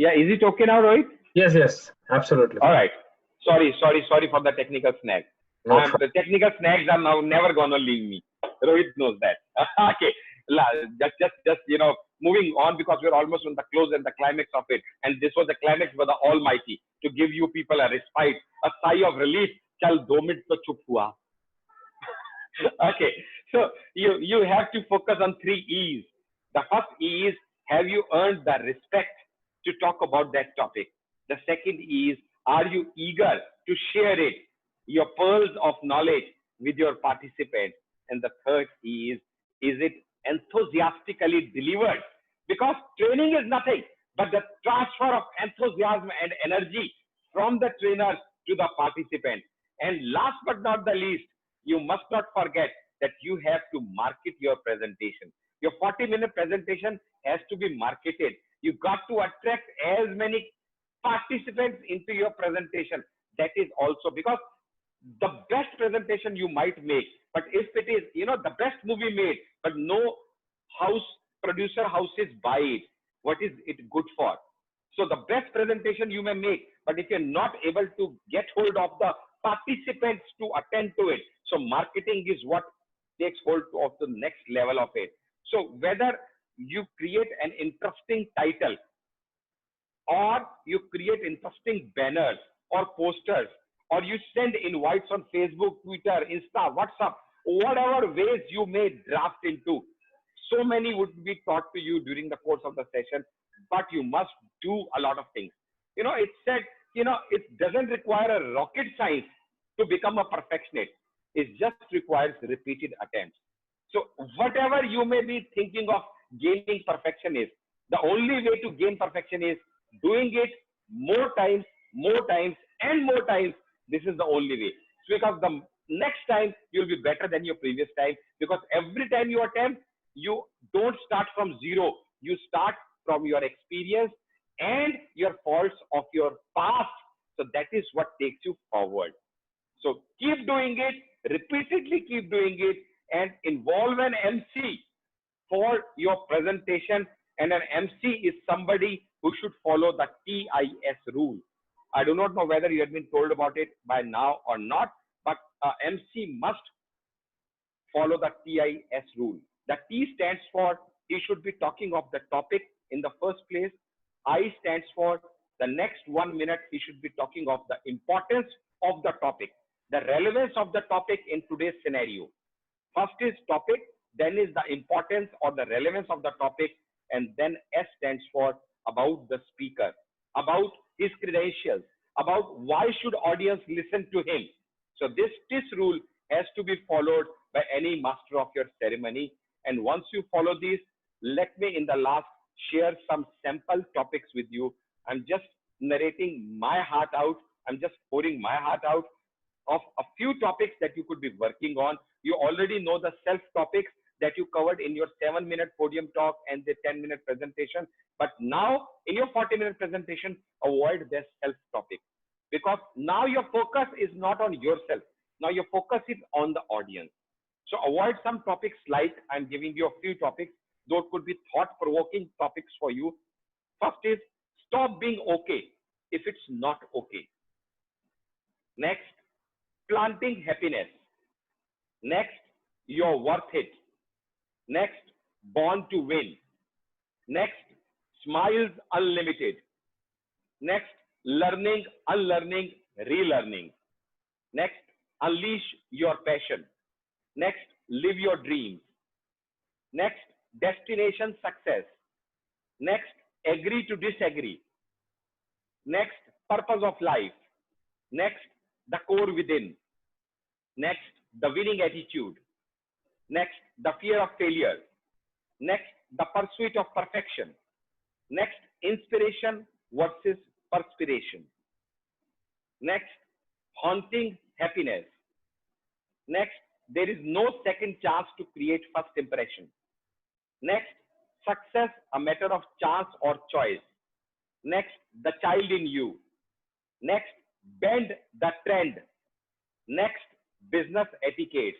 Yeah, is it okay now, Rohit? Yes, yes, absolutely. All right. Sorry for the technical snag. No problem. The technical snags are now never gonna leave me. Rohit knows that. Okay. Just moving on, because we're almost on the close and the climax of it. And this was the climax for the Almighty to give you people a respite, a sigh of relief. Chal 2 minutes to chup hua. Okay. So you have to focus on 3 E's. The first E is, have you earned the respect to talk about that topic? The second is, are you eager to share it, your pearls of knowledge, with your participants? And the third is it enthusiastically delivered? Because training is nothing but the transfer of enthusiasm and energy from the trainer to the participant. And last but not the least, you must not forget that you have to market your presentation. Your 40-minute presentation has to be marketed. You got to attract as many participants into your presentation. That is also because the best presentation you might make, but if it is, the best movie made, but no producer houses buy it, what is it good for? So the best presentation you may make, but if you're not able to get hold of the participants to attend to it, so marketing is what takes hold of the next level of it. So whether you create an interesting title, or you create interesting banners or posters, or you send invites on Facebook, Twitter, Insta, WhatsApp, whatever ways you may draft into, so many would be taught to you during the course of the session, but you must do a lot of things. It said, it doesn't require a rocket science to become a perfectionist. It just requires repeated attempts. So whatever you may be thinking of gaining perfection is, the only way to gain perfection is doing it more times, and more times. This is the only way. So because the next time you'll be better than your previous time, because every time you attempt, you don't start from zero. You start from your experience and your faults of your past. So that is what takes you forward. So keep doing it, repeatedly keep doing it, and involve an MC for your presentation. And an MC is somebody who should follow the TIS rule. I do not know whether you have been told about it by now or not, but MC must follow the TIS rule. The T stands for, he should be talking of the topic in the first place. I stands for, the next 1 minute he should be talking of the importance of the topic, the relevance of the topic in today's scenario. First is topic, then is the importance or the relevance of the topic, and then S stands for about the speaker, about his credentials, about why should audience listen to him. So this TIS rule has to be followed by any master of your ceremony. And once you follow these, let me in the last share some sample topics with you. I'm just narrating my heart out. I'm just pouring my heart out of a few topics that you could be working on. You already know the self topics that you covered in your 7-minute podium talk and the 10-minute presentation. But now in your 40-minute presentation, avoid this self topic, because now your focus is not on yourself. Now your focus is on the audience. So avoid some topics, like I'm giving you a few topics. Those could be thought-provoking topics for you. First is, stop being okay if it's not okay. Next, planting happiness. Next, you're worth it. Next, born to win. Next, smiles unlimited. Next, learning, unlearning, relearning. Next, unleash your passion. Next, live your dreams. Next, destination success. Next, agree to disagree. Next, purpose of life. Next, the core within. Next, the winning attitude. Next, the fear of failure. Next, the pursuit of perfection. Next, inspiration versus perspiration. Next, haunting happiness. Next, there is no second chance to create first impression. Next, success a matter of chance or choice. Next, the child in you. Next, bend the trend. Next, business etiquette.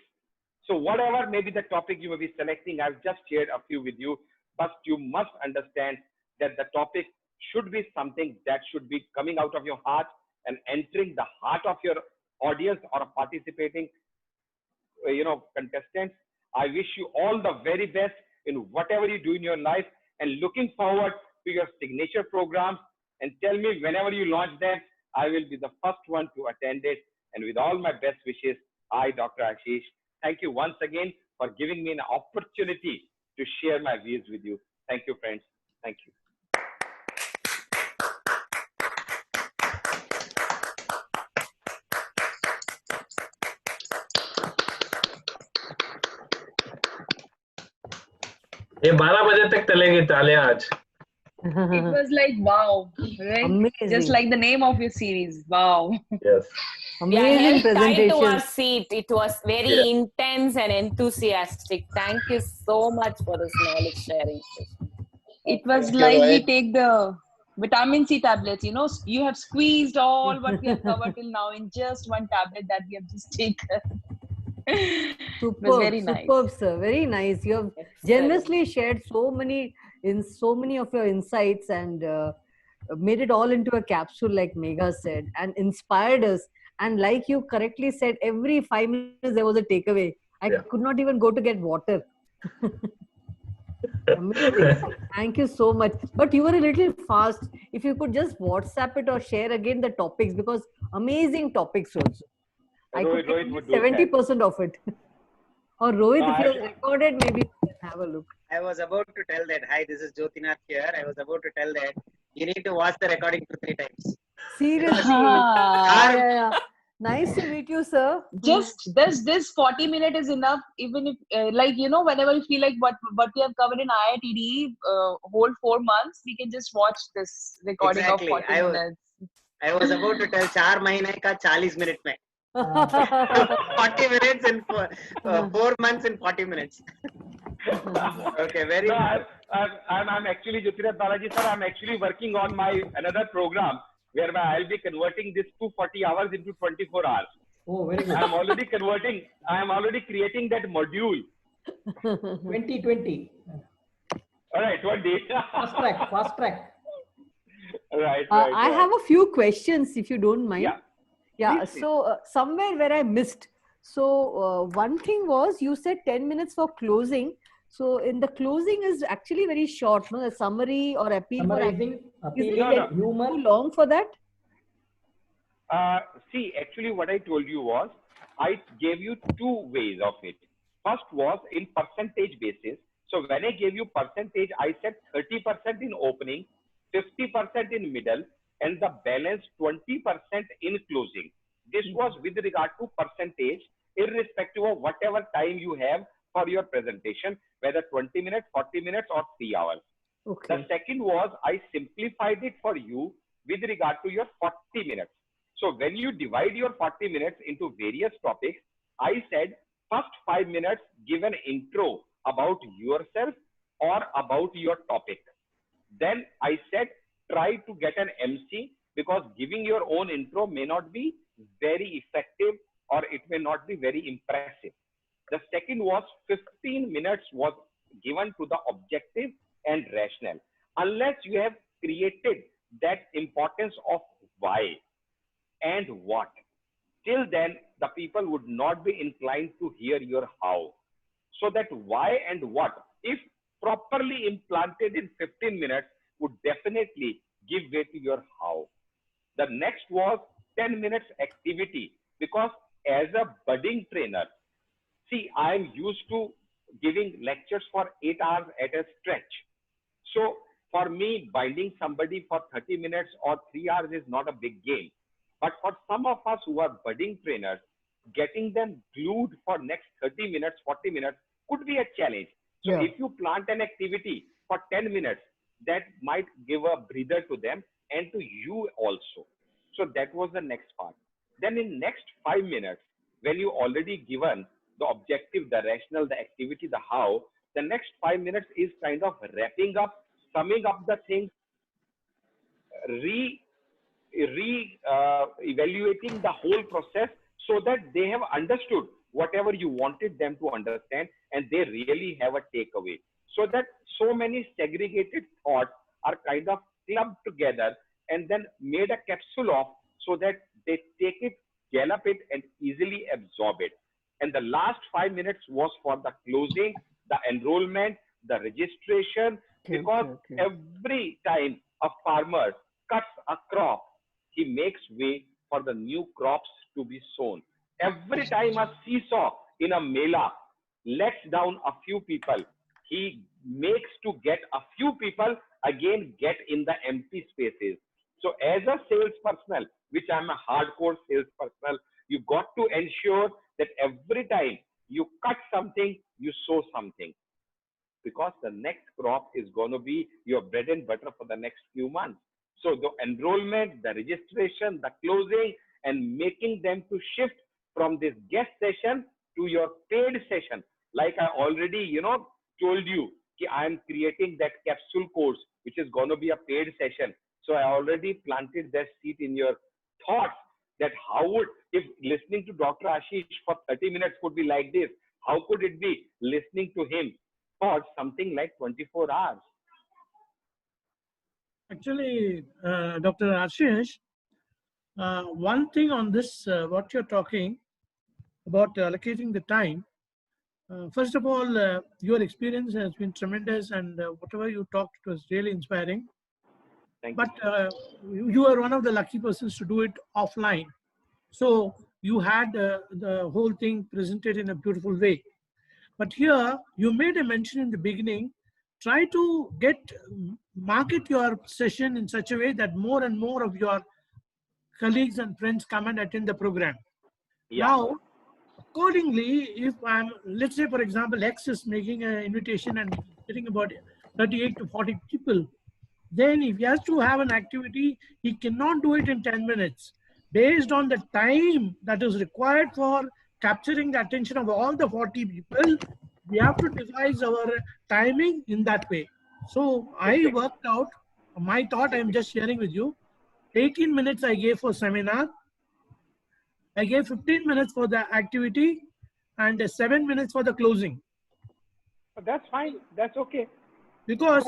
So whatever may be the topic you may be selecting, I've just shared a few with you, but you must understand that the topic should be something that should be coming out of your heart and entering the heart of your audience or participating, contestants. I wish you all the very best in whatever you do in your life, and looking forward to your signature programs. And tell me whenever you launch them, I will be the first one to attend it. And with all my best wishes, I, Dr. Ashish, thank you once again for giving me an opportunity to share my views with you. Thank you, friends. Thank you. ये 12 बजे तक चलेगी तालियां आज. It was like wow, right? Amazing. Just like the name of your series, wow. Yes. Amazing held tight to our presentation. seat. It was very intense and enthusiastic. Thank you so much for this knowledge sharing session. It was like we take the vitamin C tablets, you have squeezed all what we have covered till now in just one tablet that we have just taken. It was very nice. Superb, sir. Very nice. You have generously shared so many of your insights and made it all into a capsule, like Megha said, and inspired us. And like you correctly said, every 5 minutes there was a takeaway. I could not even go to get water. Amazing. Thank you so much. But you were a little fast. If you could just WhatsApp it or share again the topics, because amazing topics also. I could get 70% of it. Or Rohit, if you have recorded, maybe we can have a look. I was about to tell that. Hi, this is Jyotinath here. I was about to tell that you need to watch the recording 2-3 times. Seriously. Yeah. Nice to meet you, sir. Just this 40 minutes is enough. Even if whenever you feel like what we have covered in IITD whole 4 months, we can just watch this recording of 40 minutes. I was about to tell 4 mahine ka 40 minute mein. 40 minutes in 4 months in 40 minutes. Okay, very good. I'm actually, Jyotinath Balaji sir, I'm actually working on my another program whereby I'll be converting this 240 hours into 24 hours. Oh, very good. I am already creating that module. 2020. All right, 20. Fast track. Right. I have a few questions, if you don't mind. Yeah. Please. So somewhere where I missed. So one thing was, you said 10 minutes for closing. So in the closing is actually very short, no? A summary or appeal. Summarizing, appealing, humor. Too long for that? See, actually what I told you was, I gave you 2 ways of it. First was in percentage basis. So when I gave you percentage, I said 30% in opening, 50% in middle, and the balance 20% in closing. This was with regard to percentage, irrespective of whatever time you have for your presentation, whether 20 minutes, 40 minutes, or 3 hours. Okay. The second was, I simplified it for you with regard to your 40 minutes. So when you divide your 40 minutes into various topics, I said, first 5 minutes, give an intro about yourself or about your topic. Then I said, try to get an MC, because giving your own intro may not be very effective or it may not be very impressive. The second was 15 minutes was given to the objective and rationale. Unless you have created that importance of why and what, till then the people would not be inclined to hear your how. So that why and what, if properly implanted in 15 minutes, would definitely give way to your how. The next was 10 minutes activity, because as a budding trainer, see, I'm used to giving lectures for 8 hours at a stretch. So for me, binding somebody for 30 minutes or 3 hours is not a big game. But for some of us who are budding trainers, getting them glued for next 30 minutes, 40 minutes could be a challenge. So if you plant an activity for 10 minutes, that might give a breather to them and to you also. So that was the next part. Then in next 5 minutes, when you already given the objective, the rationale, the activity, the how, the next 5 minutes is kind of wrapping up, summing up the things, evaluating the whole process so that they have understood whatever you wanted them to understand and they really have a takeaway. So that so many segregated thoughts are kind of clubbed together and then made a capsule of, so that they take it, gallop it, and easily absorb it. And the last 5 minutes was for the closing, the enrollment, the registration, because every time a farmer cuts a crop, he makes way for the new crops to be sown. Every time a seesaw in a mela lets down a few people, he makes to get a few people again get in the empty spaces. So as a salesperson, which I'm a hardcore salesperson, you got to ensure that every time you cut something, you sow something, because the next crop is going to be your bread and butter for the next few months. So the enrollment, the registration, the closing, and making them to shift from this guest session to your paid session. Like I already, told you, I am creating that capsule course, which is going to be a paid session. So I already planted that seed in your thoughts, that how would, if listening to Dr. Ashish for 30 minutes could be like this, how could it be listening to him for something like 24 hours? Actually, Dr. Ashish, one thing on this, what you're talking about allocating the time, first of all, your experience has been tremendous, and whatever you talked was really inspiring. But you are one of the lucky persons to do it offline. So you had the whole thing presented in a beautiful way. But here you made a mention in the beginning, try to market your session in such a way that more and more of your colleagues and friends come and attend the program. Yeah. Now, accordingly, if let's say for example, X is making an invitation and getting about 38 to 40 people, then if he has to have an activity, he cannot do it in 10 minutes. Based on the time that is required for capturing the attention of all the 40 people, we have to devise our timing in that way. So I worked out my thought, I'm just sharing with you. 18 minutes I gave for seminar. I gave 15 minutes for the activity and 7 minutes for the closing. That's fine. That's okay. Because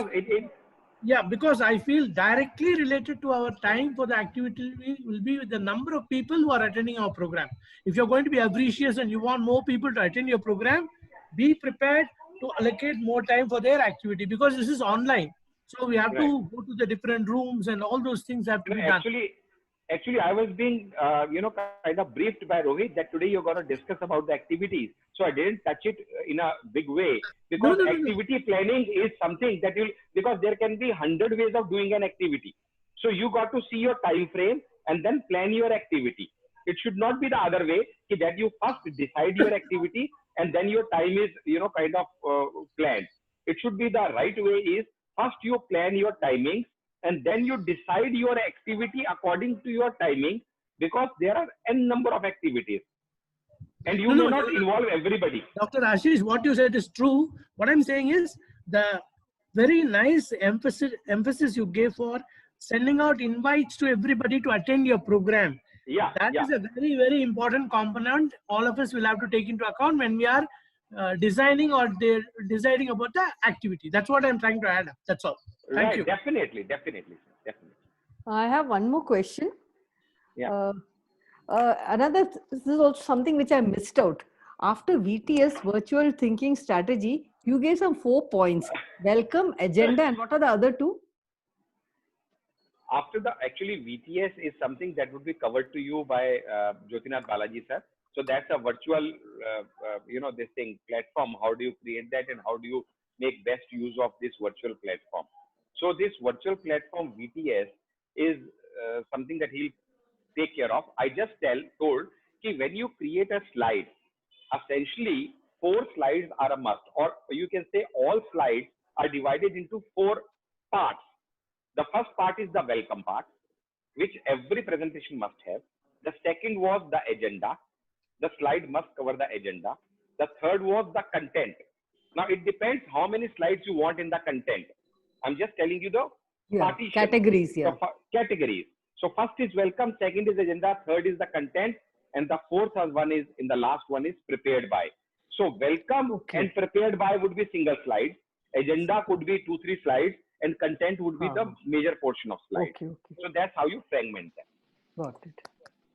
because I feel directly related to our time for the activity will be with the number of people who are attending our program. If you're going to be avaricious and you want more people to attend your program, be prepared to allocate more time for their activity, because this is online. So we have to go to the different rooms and all those things have to be done. Actually, I was being, kind of briefed by Rohit that today you're going to discuss about the activities. So I didn't touch it in a big way, because activity planning is something that because there can be 100 ways of doing an activity. So you got to see your time frame and then plan your activity. It should not be the other way, that you first decide your activity and then your time is, planned. It should be the right way is first you plan your timings, and then you decide your activity according to your timing, because there are n number of activities and you may not involve everybody. Dr. Ashish, what you said is true. What I'm saying is the very nice emphasis you gave for sending out invites to everybody to attend your program. That is a very, very important component all of us will have to take into account when we are designing or deciding about the activity. That's what I'm trying to add up. That's all. Thank you. Definitely. I have one more question. Yeah. This is also something which I missed out. After VTS, virtual thinking strategy, you gave some 4 points: welcome, agenda, and what are the other 2? After actually VTS is something that would be covered to you by Jyotinath Balaji sir. So that's a virtual, this thing platform. How do you create that, and how do you make best use of this virtual platform? So this virtual platform VTS is something that he'll take care of. I just told when you create a slide, essentially 4 slides are a must, or you can say all slides are divided into 4 parts. The first part is the welcome part, which every presentation must have. The second was the agenda. The slide must cover the agenda. The third was the content. Now it depends how many slides you want in the content. I'm just telling you the partition. Categories. Yeah. So, categories. So first is welcome, second is agenda, third is the content, and the fourth one is in the last one is prepared by. So welcome and prepared by would be single slides. Agenda could be 2-3 slides, and content would be the major portion of slides. Okay, okay. So that's how you fragment them. Got it.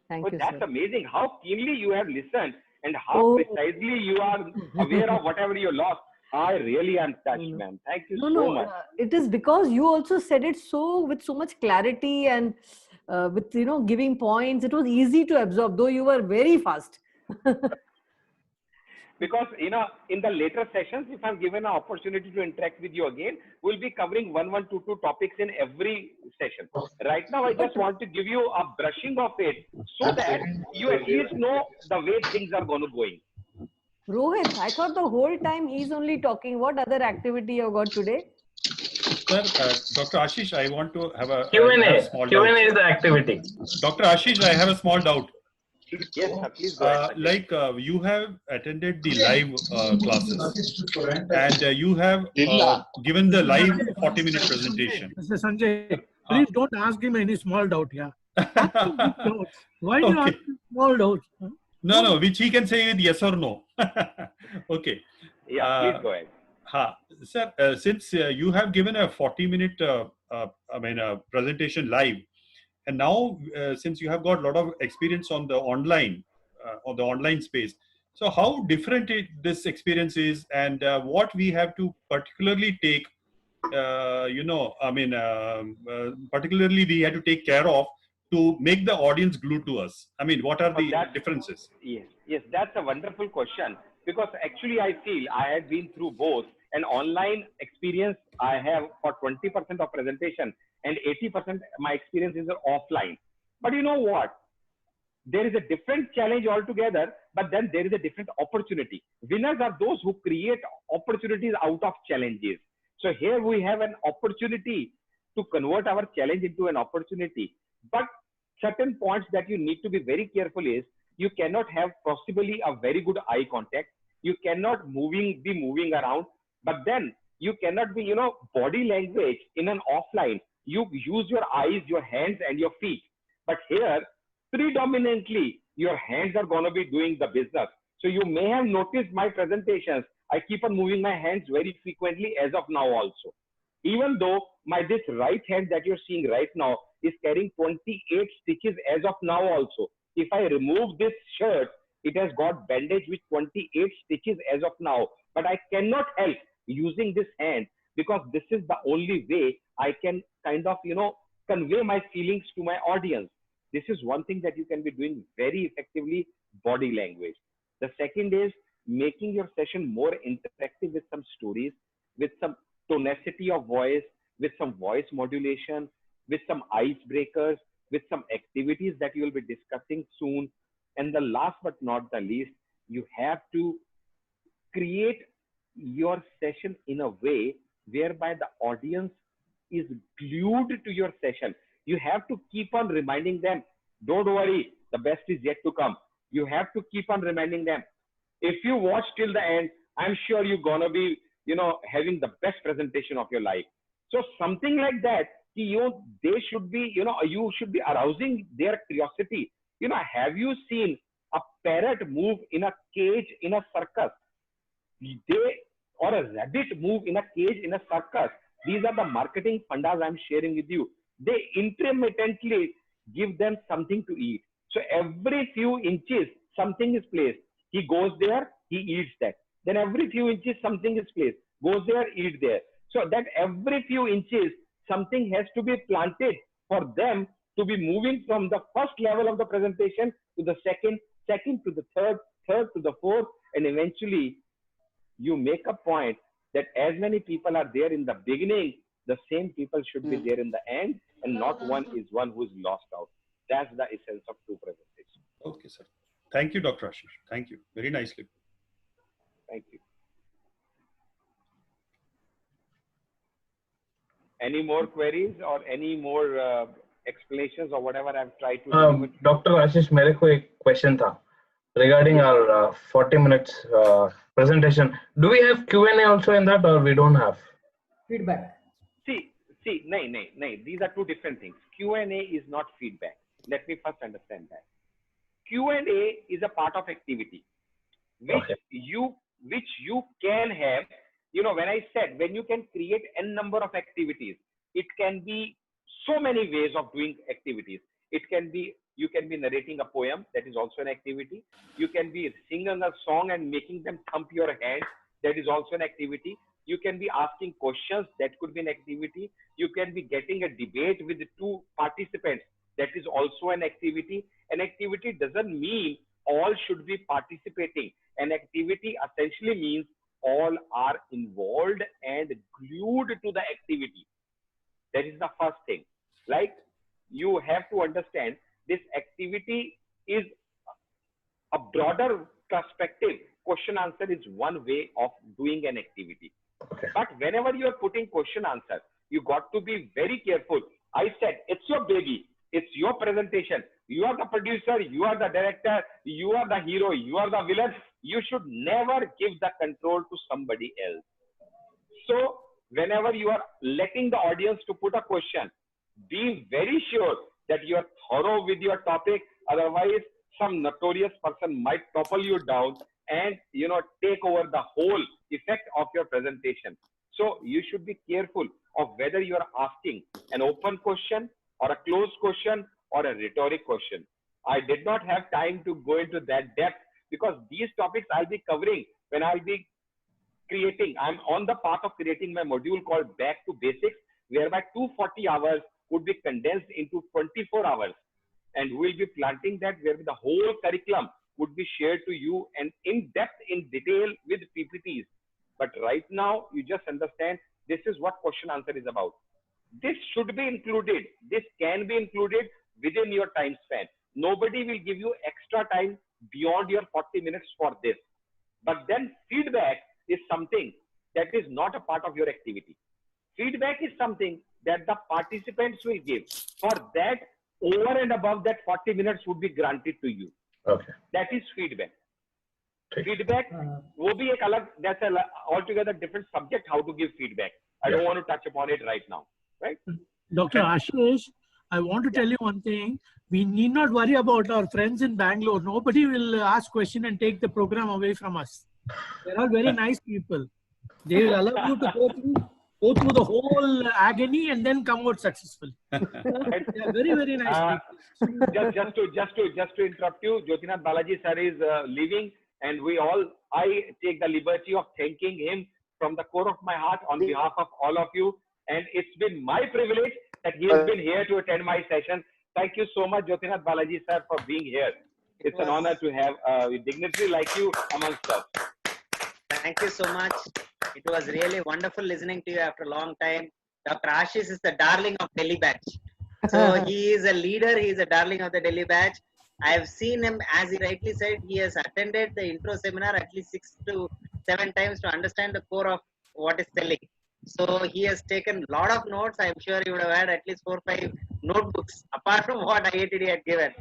Thank But you, that's sir. amazing how keenly you have listened and how precisely you are aware of whatever you lost. I really am touched, ma'am. Thank you so much. It is because you also said it with so much clarity and with giving points. It was easy to absorb, though you were very fast. Because in the later sessions, if I'm given an opportunity to interact with you again, we'll be covering 2 topics in every session. Right now, I just want to give you a brushing of it so that you at least know the way things are going to going. Rohit, I thought the whole time he's only talking. What other activity you got today? Sir, Dr. Ashish, I want to have a Q&A. Q&A is the activity. Dr. Ashish, I have a small doubt. Yes, sir, please go ahead. You have attended the live classes and you have given the live 40-minute presentation. Mr. Sanjay, please don't ask him any small doubt. Yeah. Why do you ask him small doubts? No, which he can say with yes or no. Okay. Yeah, please go ahead. Sir, since you have given a 40-minute presentation live, and now since you have got a lot of experience on the online space, so how different this experience is, and what we have to particularly take, particularly we had to take care of to make the audience glued to us. I mean, what are the differences? Yes, that's a wonderful question, because actually I feel I have been through both. An online experience I have for 20% of presentation, and 80% my experience is offline. But you know what? There is a different challenge altogether, but then there is a different opportunity. Winners are those who create opportunities out of challenges. So here we have an opportunity to convert our challenge into an opportunity. But certain points that you need to be very careful is, you cannot have possibly a very good eye contact. You cannot be moving around, but then you cannot be, body language in an offline. You use your eyes, your hands, and your feet. But here, predominantly, your hands are going to be doing the business. So you may have noticed my presentations. I keep on moving my hands very frequently as of now also. Even though this right hand that you're seeing right now is carrying 28 stitches as of now also. If I remove this shirt, it has got bandage with 28 stitches as of now. But I cannot help using this hand, because this is the only way I can kind of, convey my feelings to my audience. This is one thing that you can be doing very effectively, body language. The second is making your session more interactive with some stories, with some tonacity of voice, with some voice modulation, with some icebreakers, with some activities that you will be discussing soon. And the last but not the least, you have to create your session in a way whereby the audience is glued to your session. You have to keep on reminding them, don't worry, the best is yet to come. You have to keep on reminding them. If you watch till the end, I'm sure you're going to be, having the best presentation of your life. So something like that, they should be, you should be arousing their curiosity. Have you seen a parrot move in a cage in a circus? Or a rabbit move in a cage in a circus? These are the marketing fundas I'm sharing with you. They intermittently give them something to eat. So every few inches, something is placed. He goes there, he eats that. Then every few inches, something is placed. Goes there, eat there. So that every few inches, something has to be planted for them to be moving from the first level of the presentation to the second to the third to the fourth, and eventually you make a point that as many people are there in the beginning, the same people should be there in the end, and not one who's lost out. That's the essence of true presentation. Okay, sir. Thank you, Dr. Ashish. Thank you. Very nicely. Thank you. Any more queries or any more explanations or whatever I've tried to do? Dr. Ashish, मेरे को एक question था regarding our 40 minutes presentation. Do we have Q&A also in that, or we don't have? Feedback. See, nahin. These are two different things. Q&A is not feedback. Let me first understand that. Q&A is a part of activity which you can have you know, when I said, when you can create n number of activities, it can be so many ways of doing activities. It can be, you can be narrating a poem, that is also an activity. You can be singing a song and making them thump your hands, that is also an activity. You can be asking questions, that could be an activity. You can be getting a debate with the two participants, that is also an activity. An activity doesn't mean all should be participating. An activity essentially means all are involved and glued to the activity. That is the first thing. Like, you have to understand this activity is a broader perspective. Question answer is one way of doing an activity. But whenever you are putting question answer, you got to be very careful. I said, it's your baby. It's your presentation. You are the producer. You are the director. You are the hero. You are the villain. You should never give the control to somebody else. So whenever you are letting the audience to put a question, be very sure that you are thorough with your topic. Otherwise, some notorious person might topple you down and, you know, take over the whole effect of your presentation. So you should be careful of whether you are asking an open question or a closed question or a rhetoric question. I did not have time to go into that depth because these topics I'll be covering when I'll be creating. I'm on the path of creating my module called Back to Basics, whereby 240 hours would be condensed into 24 hours. And we'll be planting that where the whole curriculum would be shared to you and in depth, in detail with PPTs. But right now, you just understand this is what question answer is about. This should be included. This can be included within your time span. Nobody will give you extra time beyond your 40 minutes for this. But then feedback is something that is not a part of your activity. Feedback is something that the participants will give. For that, over and above that 40 minutes would be granted to you. Okay. That is feedback. Feedback, wo bhi ek alag, that's a altogether different subject, how to give feedback. I don't want to touch upon it right now. Right? Dr. Ashish, I want to tell you one thing. We need not worry about our friends in Bangalore. Nobody will ask question and take the program away from us. They're all very nice people. They will allow you to go through the whole agony and then come out successful. They're very, very nice people. Just to interrupt you, Jyotinath Balaji sir is leaving, and I take the liberty of thanking him from the core of my heart on behalf of all of you. And it's been my privilege that he has been here to attend my session. Thank you so much, Jyotinath Balaji sir, for being here. It's an honor to have a dignitary like you amongst us. Thank you so much. It was really wonderful listening to you after a long time. Dr. Ashish is the darling of Delhi batch. So he is a leader. He is a darling of the Delhi batch. I have seen him, as he rightly said, he has attended the intro seminar at least 6 to 7 times to understand the core of what is selling. So he has taken a lot of notes. I'm sure he would have had at least 4 or 5 notebooks apart from what IITD had given.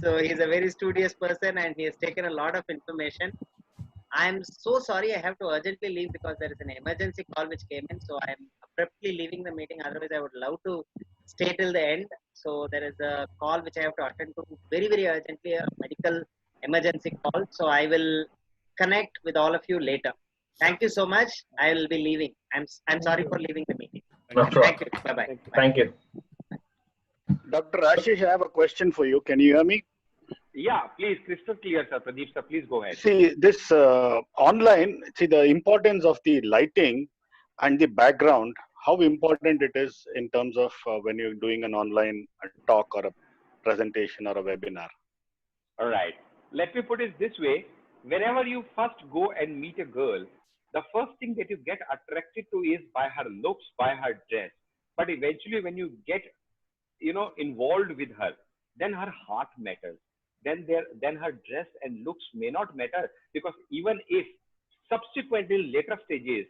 So he's a very studious person and he has taken a lot of information. I'm so sorry, I have to urgently leave because there is an emergency call which came in. So I'm abruptly leaving the meeting. Otherwise, I would love to stay till the end. So there is a call which I have to attend to very, very urgently, a medical emergency call. So I will connect with all of you later. Thank you so much. I will be leaving. I'm sorry for leaving the meeting. Thank you. Bye-bye. Thank you. Dr. Ashish, I have a question for you. Can you hear me? Yeah, please, crystal clear, sir. Pradeep, sir, please go ahead. See, this online, see the importance of the lighting and the background, how important it is in terms of when you're doing an online talk or a presentation or a webinar. All right. Let me put it this way. Whenever you first go and meet a girl, the first thing that you get attracted to is by her looks, by her dress. But eventually when you get, involved with her, then her heart matters. Then her dress and looks may not matter, because even if subsequently later stages,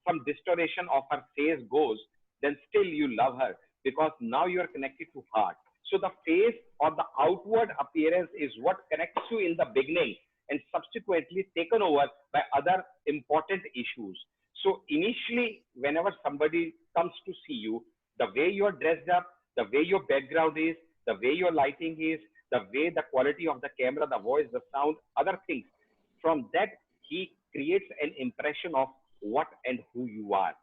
some distortion of her face goes, then still you love her because now you are connected to heart. So the face or the outward appearance is what connects you in the beginning and subsequently taken over by other important issues. So initially, whenever somebody comes to see you, the way you are dressed up, the way your background is, the way your lighting is, the way the quality of the camera, the voice, the sound, other things, from that he creates an impression of what and who you are.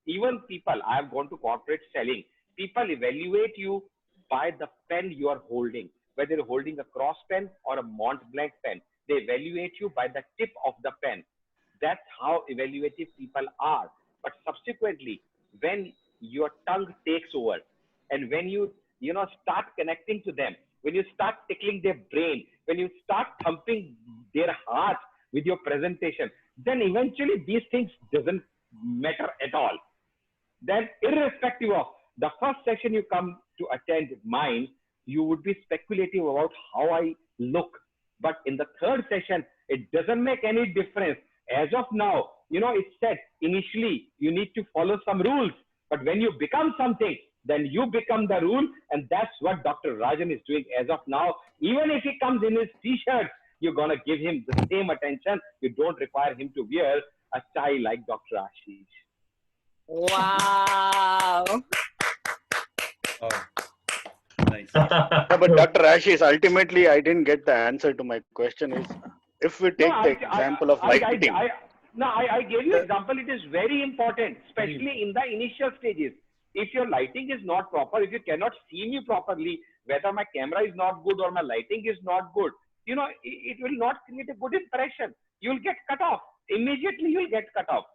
Even people, I have gone to corporate selling, people evaluate you by the pen you are holding, whether you're holding a cross pen or a Mont Blanc pen. They evaluate you by the tip of the pen. That's how evaluative people are. But subsequently, when your tongue takes over and when you start connecting to them, when you start tickling their brain, when you start thumping their heart with your presentation, then eventually these things doesn't matter at all. Then irrespective of the first session you come to attend mine, you would be speculative about how I look. But in the third session, it doesn't make any difference. As of now, it's said initially you need to follow some rules, but when you become something, then you become the rule. And that's what Dr. Rajan is doing as of now. Even if he comes in his t-shirt, you're going to give him the same attention. You don't require him to wear a tie like Dr. Ashish. Wow. Oh, nice. No, but Dr. Ashish, ultimately, I didn't get the answer to my question. Is if we take the example of lighting. I gave you an example. It is very important, especially in the initial stages. If your lighting is not proper, if you cannot see me properly, whether my camera is not good or my lighting is not good, it will not create a good impression. You'll get cut off. Immediately you'll get cut off.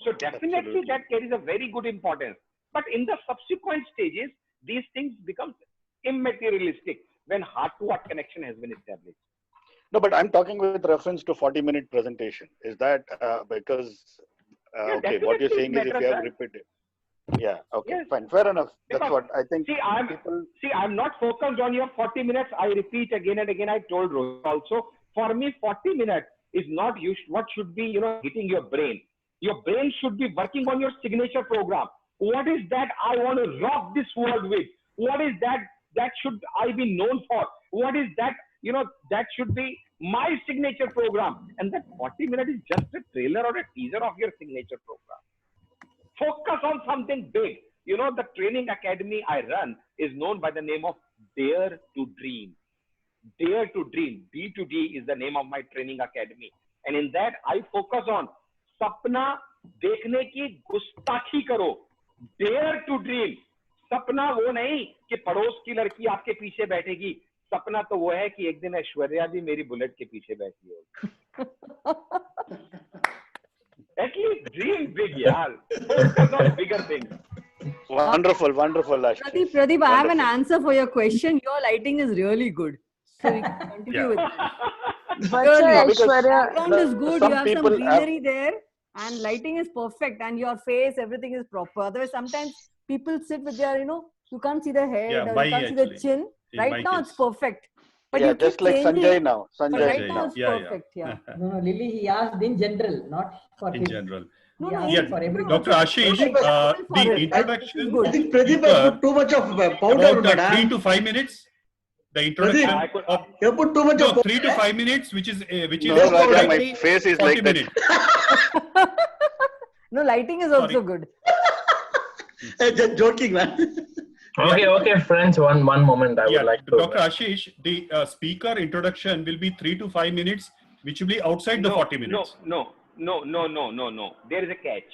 So definitely Absolutely. that carries a very good importance. But in the subsequent stages, these things become immaterialistic when heart-to-heart connection has been established. No, but I'm talking with reference to 40-minute presentation. Is that because, okay, what you're saying is if you have repeated. Yeah, okay, Yes. fine, fair enough. That's Because, what I think. I'm not focused on your 40 minutes. I repeat again and again. I told Rohit also, for me, 40 minutes is not what should be, hitting your brain. Your brain should be working on your signature program. What is that I want to rock this world with? What is that should I be known for? What is that, that should be my signature program? And that 40 minutes is just a trailer or a teaser of your signature program. Focus on something big. The training academy I run is known by the name of Dare to Dream. Dare to Dream. D2D is the name of my training academy. And in that, I focus on Sapna देखने की गुस्ताखी करो. Dare to Dream. सपना वो नहीं कि पड़ोस की लड़की आपके पीछे बैठेगी. सपना तो वो है कि एक दिन ऐश्वर्या भी मेरी बुलेट के पीछे बैठी हो. At least dream big, yaar. Focus on bigger things. Wonderful, Ashish. Pradeep, I have an answer for your question. Your lighting is really good. So we can continue with that. Background is good. You have some greenery there, and lighting is perfect, and your face, everything is proper. Otherwise, sometimes people sit with their, you can't see the head, or you can't see the chin. Right now, it's perfect. But you just like Sanjay now. But right now, it's perfect. Yeah. No, Lily, he asked in general, not for In general. No, Yeah, for everyone. Dr. Ashish, the introduction. I think Pradeep has put too much of powder, about 3 to 5 minutes. The introduction of you put too much of 3 to 5 minutes, which is No, Raja, my face is 40 like minutes. No, lighting is also good. Just joking, man. Okay, friends, one moment. I would like to. Dr. Ashish, the speaker introduction will be 3 to 5 minutes, which will be outside the 40 minutes. No. There is a catch.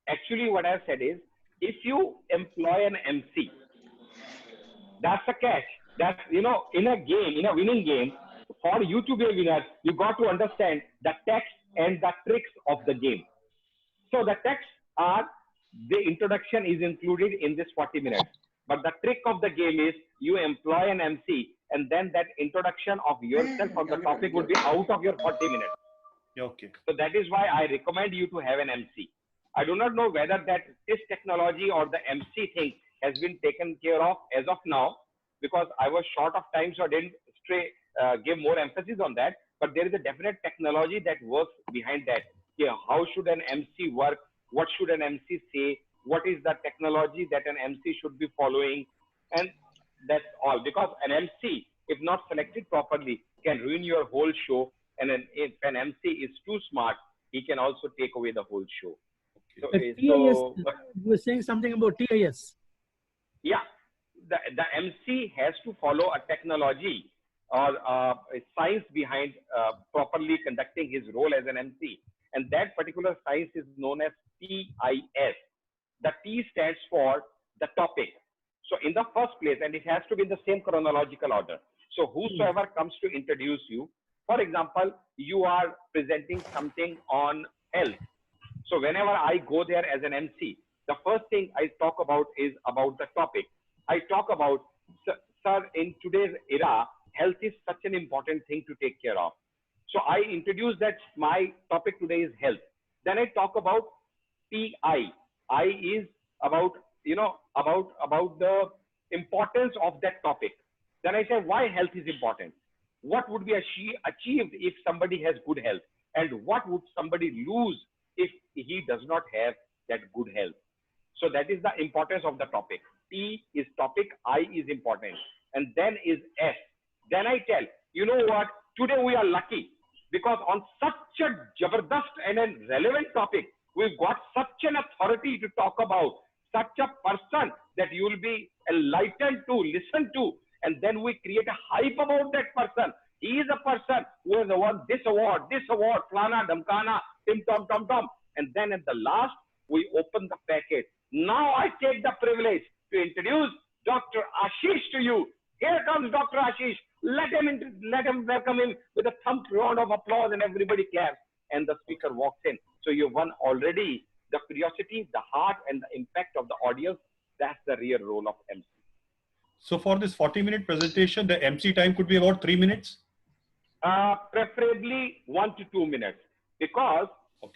Actually, what I've said is, if you employ an MC, that's a catch. That's, in a game, in a winning game, for you to be a winner, you got to understand the text and the tricks of the game. So the text the introduction is included in this 40 minutes. But the trick of the game is you employ an MC, and then that introduction of yourself on the topic would be out of your 40 minutes. Okay. So that is why I recommend you to have an MC. I do not know whether this technology or the MC thing has been taken care of as of now, because I was short of time, so I didn't give more emphasis on that. But there is a definite technology that works behind that. Yeah, how should an MC work? What should an MC say? What is the technology that an MC should be following? And that's all. Because an MC, if not selected properly, can ruin your whole show. And if an MC is too smart, he can also take away the whole show. So, you were saying something about TIS. Yeah, the MC has to follow a technology or a science behind properly conducting his role as an MC. and that particular science is known as TIS. The T stands for the topic. So in the first place, and it has to be in the same chronological order. So whosoever comes to introduce you, for example, you are presenting something on health. So whenever I go there as an MC, the first thing I talk about is about the topic. I talk about, sir, in today's era, health is such an important thing to take care of. So I introduce that my topic today is health. Then I talk about PI. I is about, about the importance of that topic. Then I say why health is important. What would be achieved if somebody has good health? And what would somebody lose if he does not have that good health? So that is the importance of the topic. T is topic, I is important. And then is S. Then I tell, you know what, today we are lucky because on such a jabardast and a relevant topic, we've got such an authority to talk about, such a person that you will be enlightened to listen to. And then we create a hype about that person. He is a person who has won this award, flana, damkana, tim tom tom tom. And then at the last, we open the packet. Now I take the privilege to introduce Dr. Ashish to you. Here comes Dr. Ashish. Let him welcome him with a thump round of applause, and everybody claps. And the speaker walks in. So you won already the curiosity, the heart, and the impact of the audience. That's the real role of MC. So for this 40-minute presentation, the MC time could be about 3 minutes? Preferably 1 to 2 minutes, because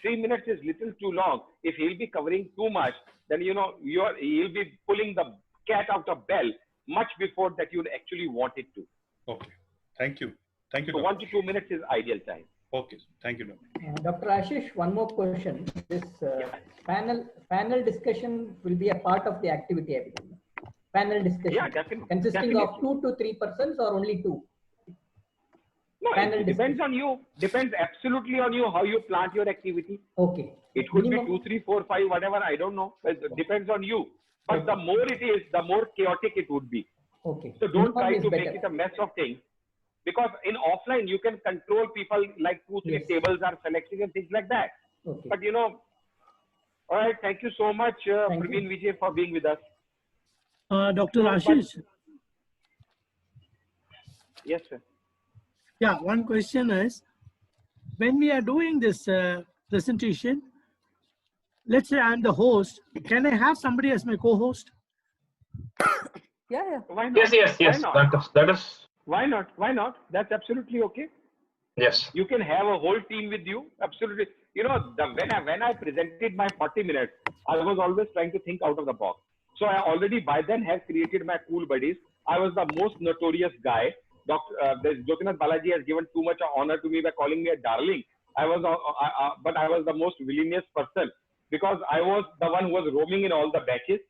3 minutes is little too long. If he'll be covering too much, then he'll be pulling the cat out of bell much before that you'd actually want it to. Okay, thank you. Thank you. So Dr. 1 to 2 minutes is ideal time. Okay, thank you, Dr. Dr. Ashish, one more question. This panel discussion will be a part of the activity, I believe. Panel discussion. Yeah, definitely. Consisting of 2 to 3 persons or only 2? No, it depends on you. Depends absolutely on you how you plant your activity. Okay. It could be 2, 3, 4, 5, whatever. I don't know. It depends on you. But Okay. the more it is, the more chaotic it would be. Okay. So don't Inform try is to better. make it a mess of things. Because in offline, you can control people like 2, 3 Yes. tables are selecting and things like that. Okay. But all right. Thank you so much, Praveen Vijay, for being with us. Dr. Ashish. Yes, sir. Yeah, one question is, when we are doing this presentation, let's say I'm the host, can I have somebody as my co-host? Yeah. Why not? Yes. Why not? That is. Why not? Why not? That's absolutely okay. Yes. You can have a whole team with you. Absolutely. When I presented my 40 minutes, I was always trying to think out of the box. So I already by then have created my cool buddies. I was the most notorious guy. Jyotinath Balaji has given too much honor to me by calling me a darling. But I was the most villainous person because I was the one who was roaming in all the batches.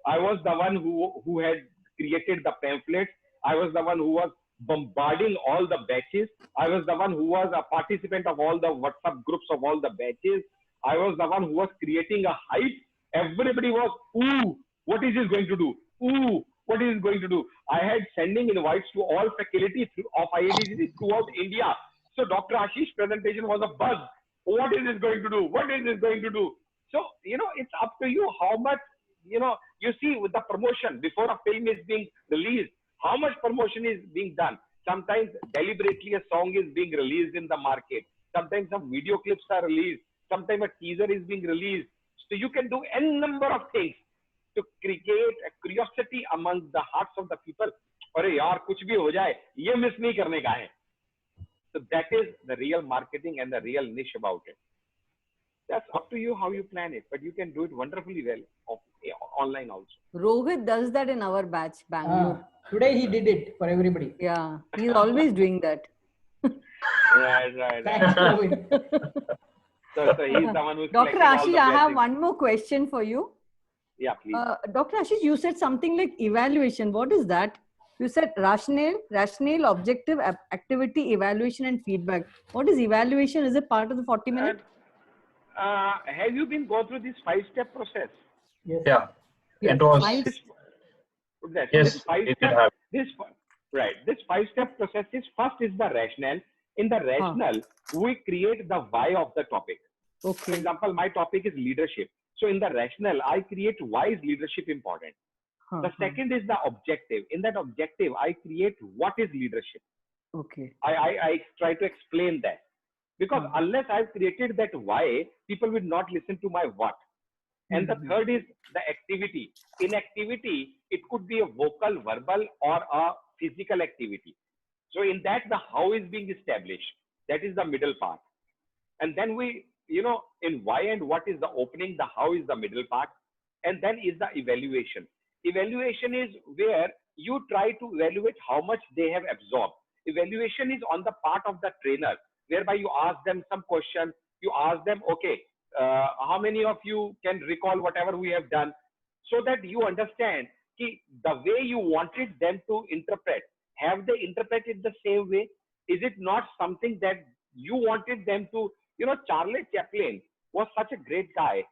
I was the one who had created the pamphlets. I was the one who was bombarding all the batches. I was the one who was a participant of all the WhatsApp groups of all the batches. I was the one who was creating a hype. Everybody was, ooh, what is this going to do? Ooh, what is it going to do? I had sending invites to all faculty of IITG throughout India. So Dr. Ashish's presentation was a buzz. What is this going to do? What is this going to do? So, it's up to you how much, you see with the promotion before a film is being released, how much promotion is being done. Sometimes deliberately a song is being released in the market. Sometimes some video clips are released. Sometimes a teaser is being released. So you can do n number of things to create a curiosity among the hearts of the people. अरे यार कुछ भी हो जाए ये miss नहीं करने का है. So that is the real marketing and the real niche about it. That's up to you how you plan it, but you can do it wonderfully well online also. Rohit does that in our batch, Bangalore. Today he did it for everybody. Yeah, he's always doing that. Right. So he's the one who's Dr. collecting all Ashish, the I have blessings. one more question for you. Yeah, please. Dr. Ashish, you said something like evaluation. What is that? You said rationale, objective, activity, evaluation, and feedback. What is evaluation? Is it part of the 40 minutes? Have you been go through this 5-step process? Yes. Yeah. Yes. It was. Yes, This 5 it did step, have. this 5-step process is first is the rationale. In the rationale, we create the why of the topic. For example, my topic is leadership. So in the rational, I create why is leadership important. The second is the objective. In that objective, I create what is leadership. Okay. I try to explain that. Because unless I've created that why, people will not listen to my what. And the third is the activity. In activity, it could be a vocal, verbal, or a physical activity. So in that, the how is being established. That is the middle part. And then we, in why and what is the opening, the how is the middle part. And then is the evaluation. Evaluation is where you try to evaluate how much they have absorbed. Evaluation is on the part of the trainer, whereby you ask them some questions. You ask them, okay, how many of you can recall whatever we have done, so that you understand the way you wanted them to interpret. Have they interpreted the same way? Is it not something that you wanted them to, Charlie Chaplin was such a great guy.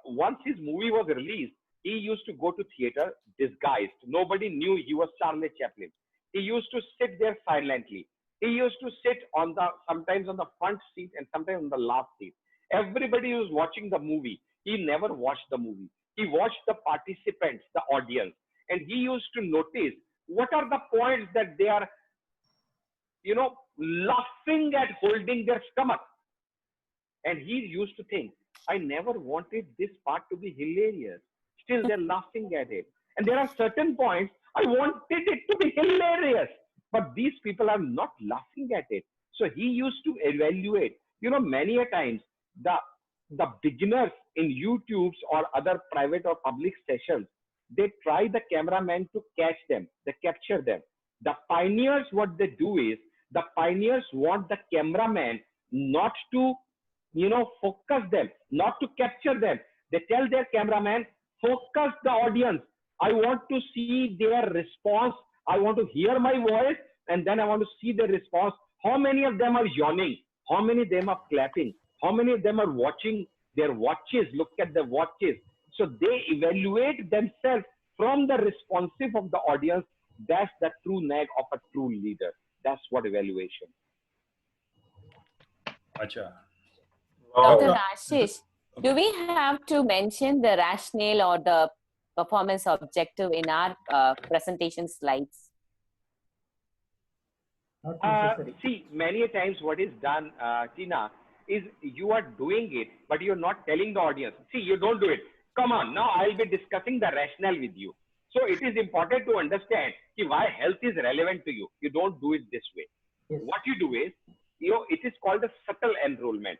Once his movie was released, he used to go to theater disguised. Nobody knew he was Charlie Chaplin. He used to sit there silently. He used to sit sometimes on the front seat and sometimes on the last seat. Everybody was watching the movie. He never watched the movie. He watched the participants, the audience, and he used to notice what are the points that they are, laughing at holding their stomach. And he used to think, I never wanted this part to be hilarious. Still, they're laughing at it. And there are certain points I wanted it to be hilarious, but these people are not laughing at it. So he used to evaluate. Many a times the beginners in YouTube's or other private or public sessions, they try the cameraman to catch them, they capture them. The pioneers, what they do is, the pioneers want the cameraman not to, focus them, not to capture them. They tell their cameraman, focus the audience. I want to see their response. I want to hear my voice, and then I want to see their response. How many of them are yawning? How many of them are clapping? How many of them are watching their watches? Look at the watches. So they evaluate themselves from the responsive of the audience. That's the true nag of a true leader. That's what evaluation. Acha. Dr. Ashish, do we have to mention the rationale or the performance objective in our presentation slides? See, many a times what is done, Tina, is you are doing it, but you're not telling the audience. See, you don't do it. Come on, now I'll be discussing the rationale with you. So it is important to understand why health is relevant to you. You don't do it this way. Yes. What you do is, it is called a subtle enrollment.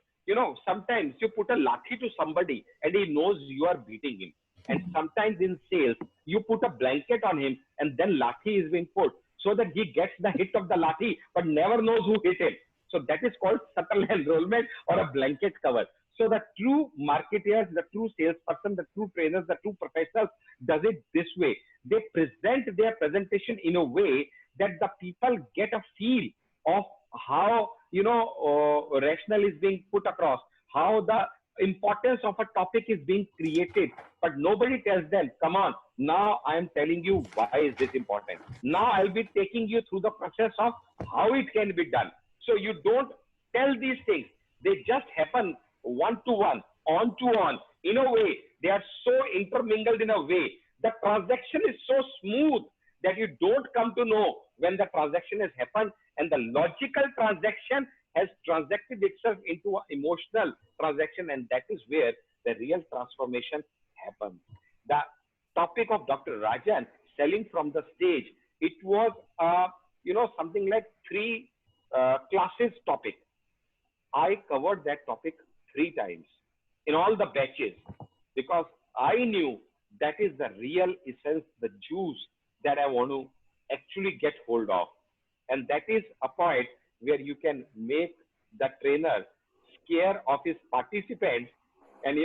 Sometimes you put a lathi to somebody and he knows you are beating him. And sometimes in sales, you put a blanket on him and then lathi is being put so that he gets the hit of the lathi but never knows who hit him. So that is called subtle enrollment or a blanket cover. So the true marketers, the true salesperson, the true trainers, the true professionals does it this way. They present their presentation in a way that the people get a feel of how, rationale is being put across, how the importance of a topic is being created, but nobody tells them, come on, now I am telling you why is this important. Now I'll be taking you through the process of how it can be done. So you don't tell these things. They just happen one-to-one, on-to-on. In a way, they are so intermingled in a way. The transaction is so smooth that you don't come to know when the transaction has happened, and the logical transaction has transacted itself into an emotional transaction, and that is where the real transformation happens. The topic of Dr. Rajan, selling from the stage, it was, something like 3 classes topic. I covered that topic 3 times in all the batches because I knew that is the real essence, the juice that I want to actually get hold of. And that is a point where you can make the trainer scare of his participants. And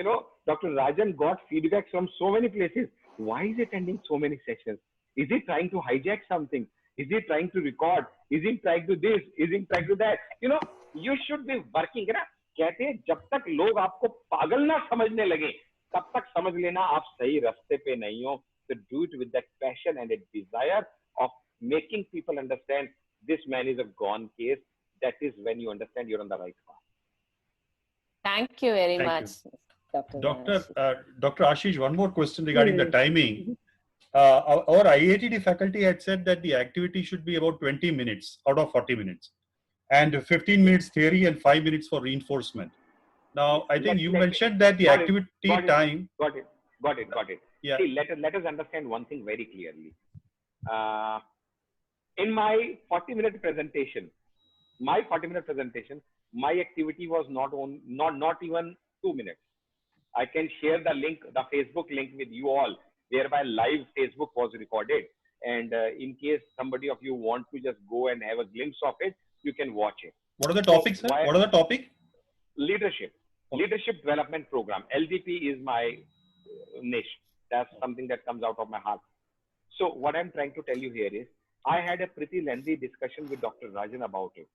Dr. Rajan got feedback from so many places. Why is he attending so many sessions? Is he trying to hijack something? Is he trying to record? Is he trying to this? Is he trying to that? You should be working. कहते हैं जब तक लोग आपको पागल ना समझने लगे तब तक समझ लेना आप सही रास्ते पे नहीं हो. So do it with that passion and a desire of making people understand this man is a gone case. That is when you understand you're on the right path. Thank you very Thank much, Dr. Dr. Ashish, one more question regarding the Yes. timing. Our IATD faculty had said that the activity should be about 20 minutes out of 40 minutes, and 15 minutes theory and 5 minutes for reinforcement. Now, I think you mentioned that the activity time. Got it. Yeah. See, let us understand one thing very clearly. In my 40-minute presentation, my activity was not even 2 minutes. I can share the link, the Facebook link with you all, whereby live Facebook was recorded. And in case somebody of you want to just go and have a glimpse of it, you can watch it. What are the topics, sir? What are the topic? Leadership development program. LDP is my niche. That's something that comes out of my heart. So what I'm trying to tell you here is, I had a pretty lengthy discussion with Dr. Rajan about it.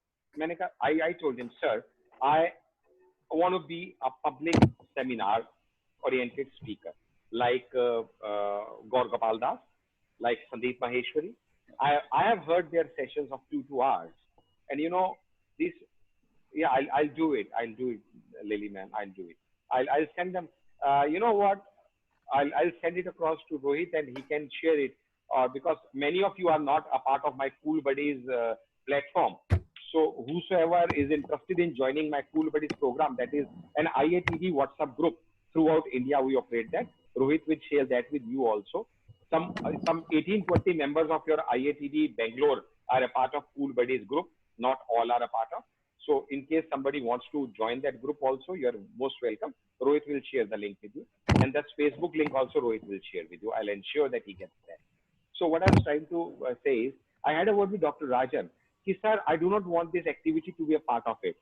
I told him, sir, I want to be a public seminar oriented speaker, like Gaur Gopal Das, like Sandeep Maheshwari. I have heard their sessions of 2 hours, and you know this. Yeah, I'll do it. Lily man, I'll do it. I'll send them. You know what? I'll send it across to Rohit, and he can share it. Because many of you are not a part of my Cool Buddies platform. So whosoever is interested in joining my Cool Buddies program, that is an IATD WhatsApp group throughout India, we operate that. Rohit will share that with you also. Some 18-20 members of your IATD Bangalore are a part of Cool Buddies group. Not all are a part of. So in case somebody wants to join that group also, you're most welcome. Rohit will share the link with you. And that Facebook link also Rohit will share with you. I'll ensure that he gets that. So what I was trying to say is, I had a word with Dr. Rajan. He said, I do not want this activity to be a part of it.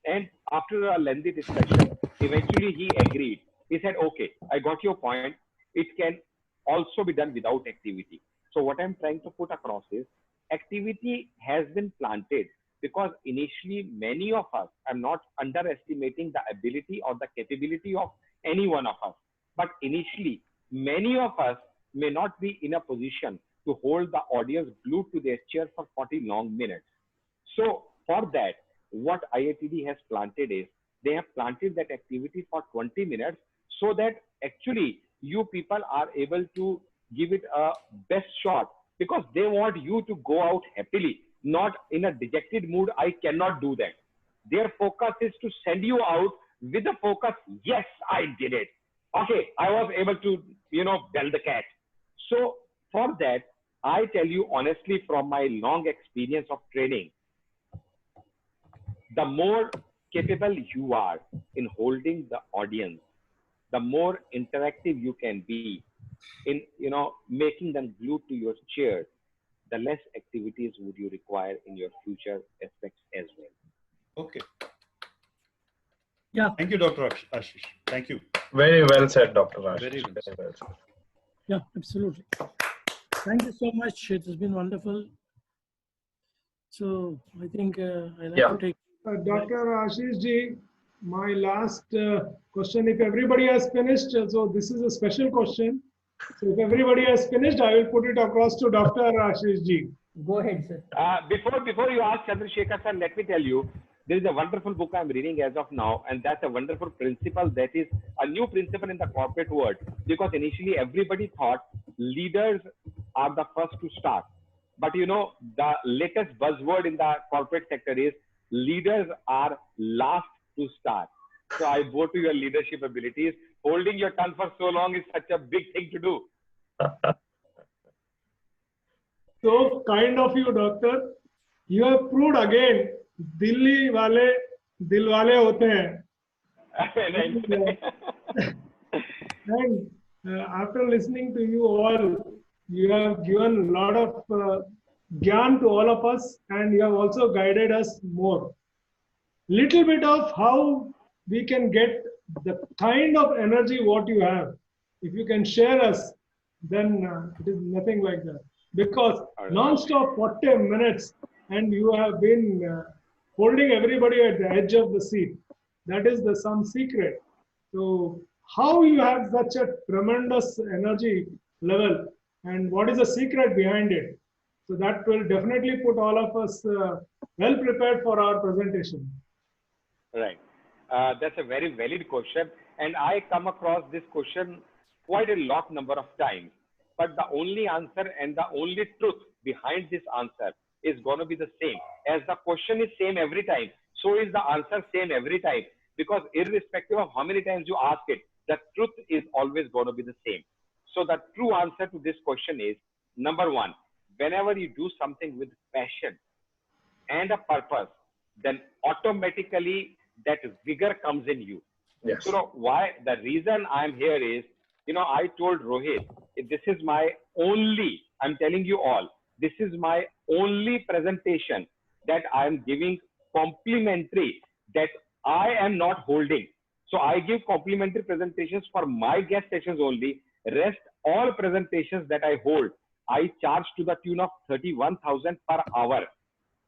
And after a lengthy discussion, eventually he agreed. He said, okay, I got your point. It can also be done without activity. So what I'm trying to put across is, activity has been planted because initially many of us, I'm not underestimating the ability or the capability of any one of us, but initially many of us may not be in a position to hold the audience glued to their chair for 40 long minutes. So for that, what IATD has planted is, they have planted that activity for 20 minutes so that actually you people are able to give it a best shot, because they want you to go out happily, not in a dejected mood. I cannot do that. Their focus is to send you out with the focus, yes, I did it. Okay, I was able to, bell the cat. So for that, I tell you honestly, from my long experience of training, the more capable you are in holding the audience, the more interactive you can be in, making them glued to your chair, the less activities would you require in your future aspects as well. Okay. Yeah. Thank you, Dr. Ashish. Thank you. Very well said, Dr. Ashish. Very well said. Yeah, absolutely. Thank you so much. It has been wonderful. So I think I'll have to take. Dr. Ashish ji, my last question, if everybody has finished, so this is a special question. So if everybody has finished, I will put it across to Dr. Ashish ji. Go ahead, sir. Before you ask Chandrasekhar sir, let me tell you, there is a wonderful book I'm reading as of now, and that's a wonderful principle that is a new principle in the corporate world, because initially everybody thought leaders are the first to start. But the latest buzzword in the corporate sector is leaders are last to start. So I bow to your leadership abilities. Holding your tongue for so long is such a big thing to do. So kind of you, doctor. You have proved again, Dilli wale dilwale hote hain. And after listening to you all, you have given a lot of gyan to all of us, and you have also guided us more. Little bit of how we can get the kind of energy what you have. If you can share us, then it is nothing like that. Because non-stop 40 minutes, and you have been holding everybody at the edge of the seat. That is some secret. So how you have such a tremendous energy level, and what is the secret behind it? So that will definitely put all of us well prepared for our presentation. Right. That's a very valid question, and I come across this question quite a lot number of times. But the only answer and the only truth behind this answer is going to be the same. As the question is same every time, so is the answer same every time. Because irrespective of how many times you ask it, the truth is always going to be the same. So the true answer to this question is, number one, whenever you do something with passion and a purpose, then automatically that vigor comes in you. Yes. So why the reason I'm here is, I told Rohit, this is my only, I'm telling you all, this is my only presentation that I'm giving complimentary, that I am not holding. So I give complimentary presentations for my guest sessions only. Rest all presentations that I hold, I charge to the tune of 31,000 per hour.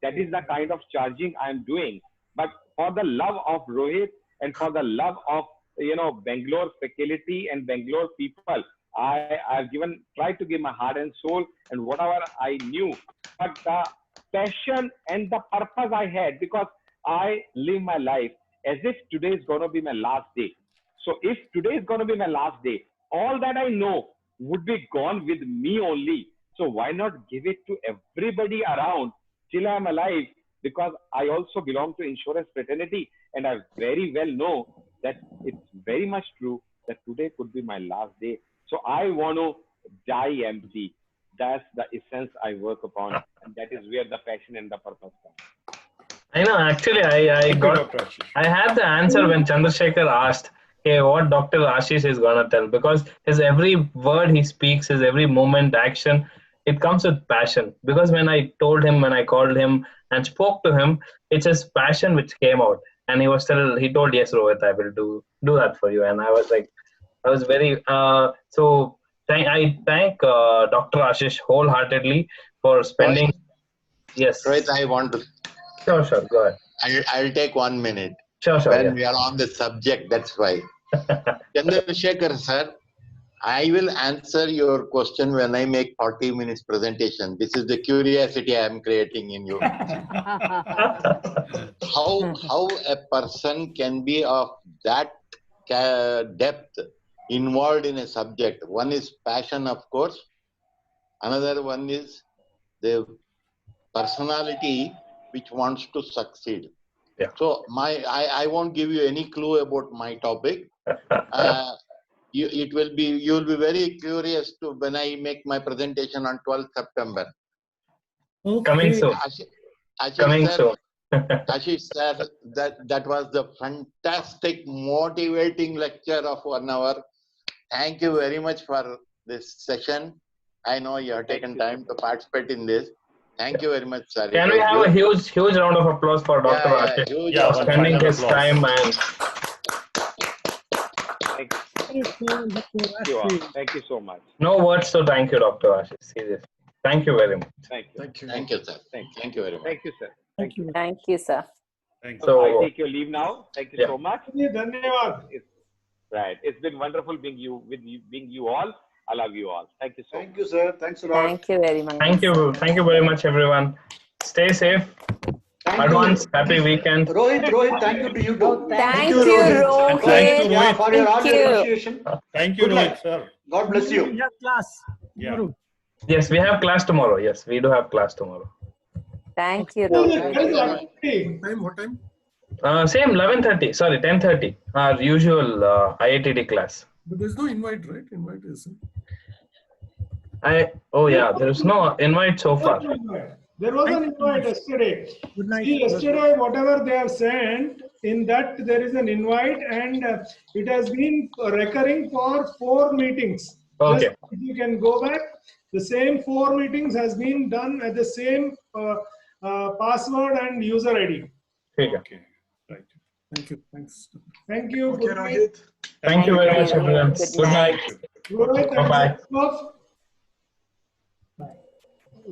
That is the kind of charging I'm doing. But for the love of Rohit and for the love of Bangalore faculty and Bangalore people, I've tried to give my heart and soul and whatever I knew. But the passion and the purpose I had, because I live my life as if today is going to be my last day. So if today is going to be my last day, all that I know would be gone with me only. So why not give it to everybody around till I'm alive? Because I also belong to insurance fraternity, and I very well know that it's very much true that today could be my last day. So I want to die empty. That's the essence I work upon, and that is where the passion and the purpose come. I know. Actually, I had the answer when Chandrasekhar asked, "Hey, what Dr. Ashish is gonna tell?" Because his every word he speaks, his every moment, action, it comes with passion. Because when I told him, when I called him and spoke to him, it's his passion which came out, and he told, "Yes, Rohit, I will do that for you." And I was like, I was very I thank Dr. Ashish wholeheartedly for spending. Yes. Rohit, I want to. Sure. Go ahead. I'll take 1 minute. Sure. When we are on the subject, that's why. Chandrasekhar sir, I will answer your question when I make 40 minutes presentation. This is the curiosity I am creating in you. How a person can be of that depth involved in a subject. One is passion, of course. Another one is the personality which wants to succeed. Yeah. So I won't give you any clue about my topic. You will be very curious to when I make my presentation on 12th September. Coming soon. Ashish sir, that was the fantastic motivating lecture of 1 hour. Thank you very much for this session. I know you have taken time to participate in this. Thank you very much, sir. Can we have a huge round of applause for Dr. Ashish for spending his time and. Thank you so much. No words to thank you, Dr. Ashish. Seriously. Thank you very much. Thank you. Thank you, sir. Thank you very much. Thank you, sir. Thank you. Thank you, sir. So I take your leave now. Thank you so much. Dhanyavad. Right. It's been wonderful being you all. I love you all. Thank you so much. Thank you, sir. Thanks a lot. Thank you very much. Thank you very much, everyone. Stay safe. Advance happy weekend. Rohit, thank you to you too. Thank you, Rohit. Thank you, Yeah, for your Thank art you. appreciation. Thank you, Good Rohit, luck. sir. God bless you. We have class. Yeah. Guru. Yes, we have class tomorrow. Yes, we do have class tomorrow. Thank you, What Rohit. time? What time? Same 11:30. Sorry, 10:30. Our usual IITD class. But there's no invite, right? Invite is. There is no invite so far. There was an invite yesterday. Good night. See, yesterday, whatever they have sent, in that there is an invite, and it has been recurring for 4 meetings. Okay. Just if you can go back, the same 4 meetings has been done at the same password and user ID. Okay. Right. Thank you. Thanks. Thank you. Okay, Good night. Rohit. Thank you very much, everyone. Good night. Rohit, I'm Bye-bye. signing off.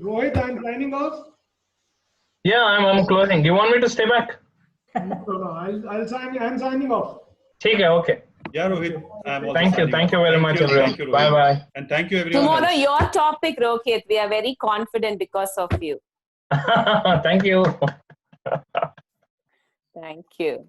Rohit, I'm signing off. Yeah, I'm closing. Do you want me to stay back? No, I'm signing off. Okay. Yeah, Rohit. I'm also Thank you. signing Thank you off. very much, everyone. Thank you, Rohit. Bye-bye. And thank you, everyone. Tomorrow, else. your topic, Rohit. We are very confident because of you. Thank you. Thank you.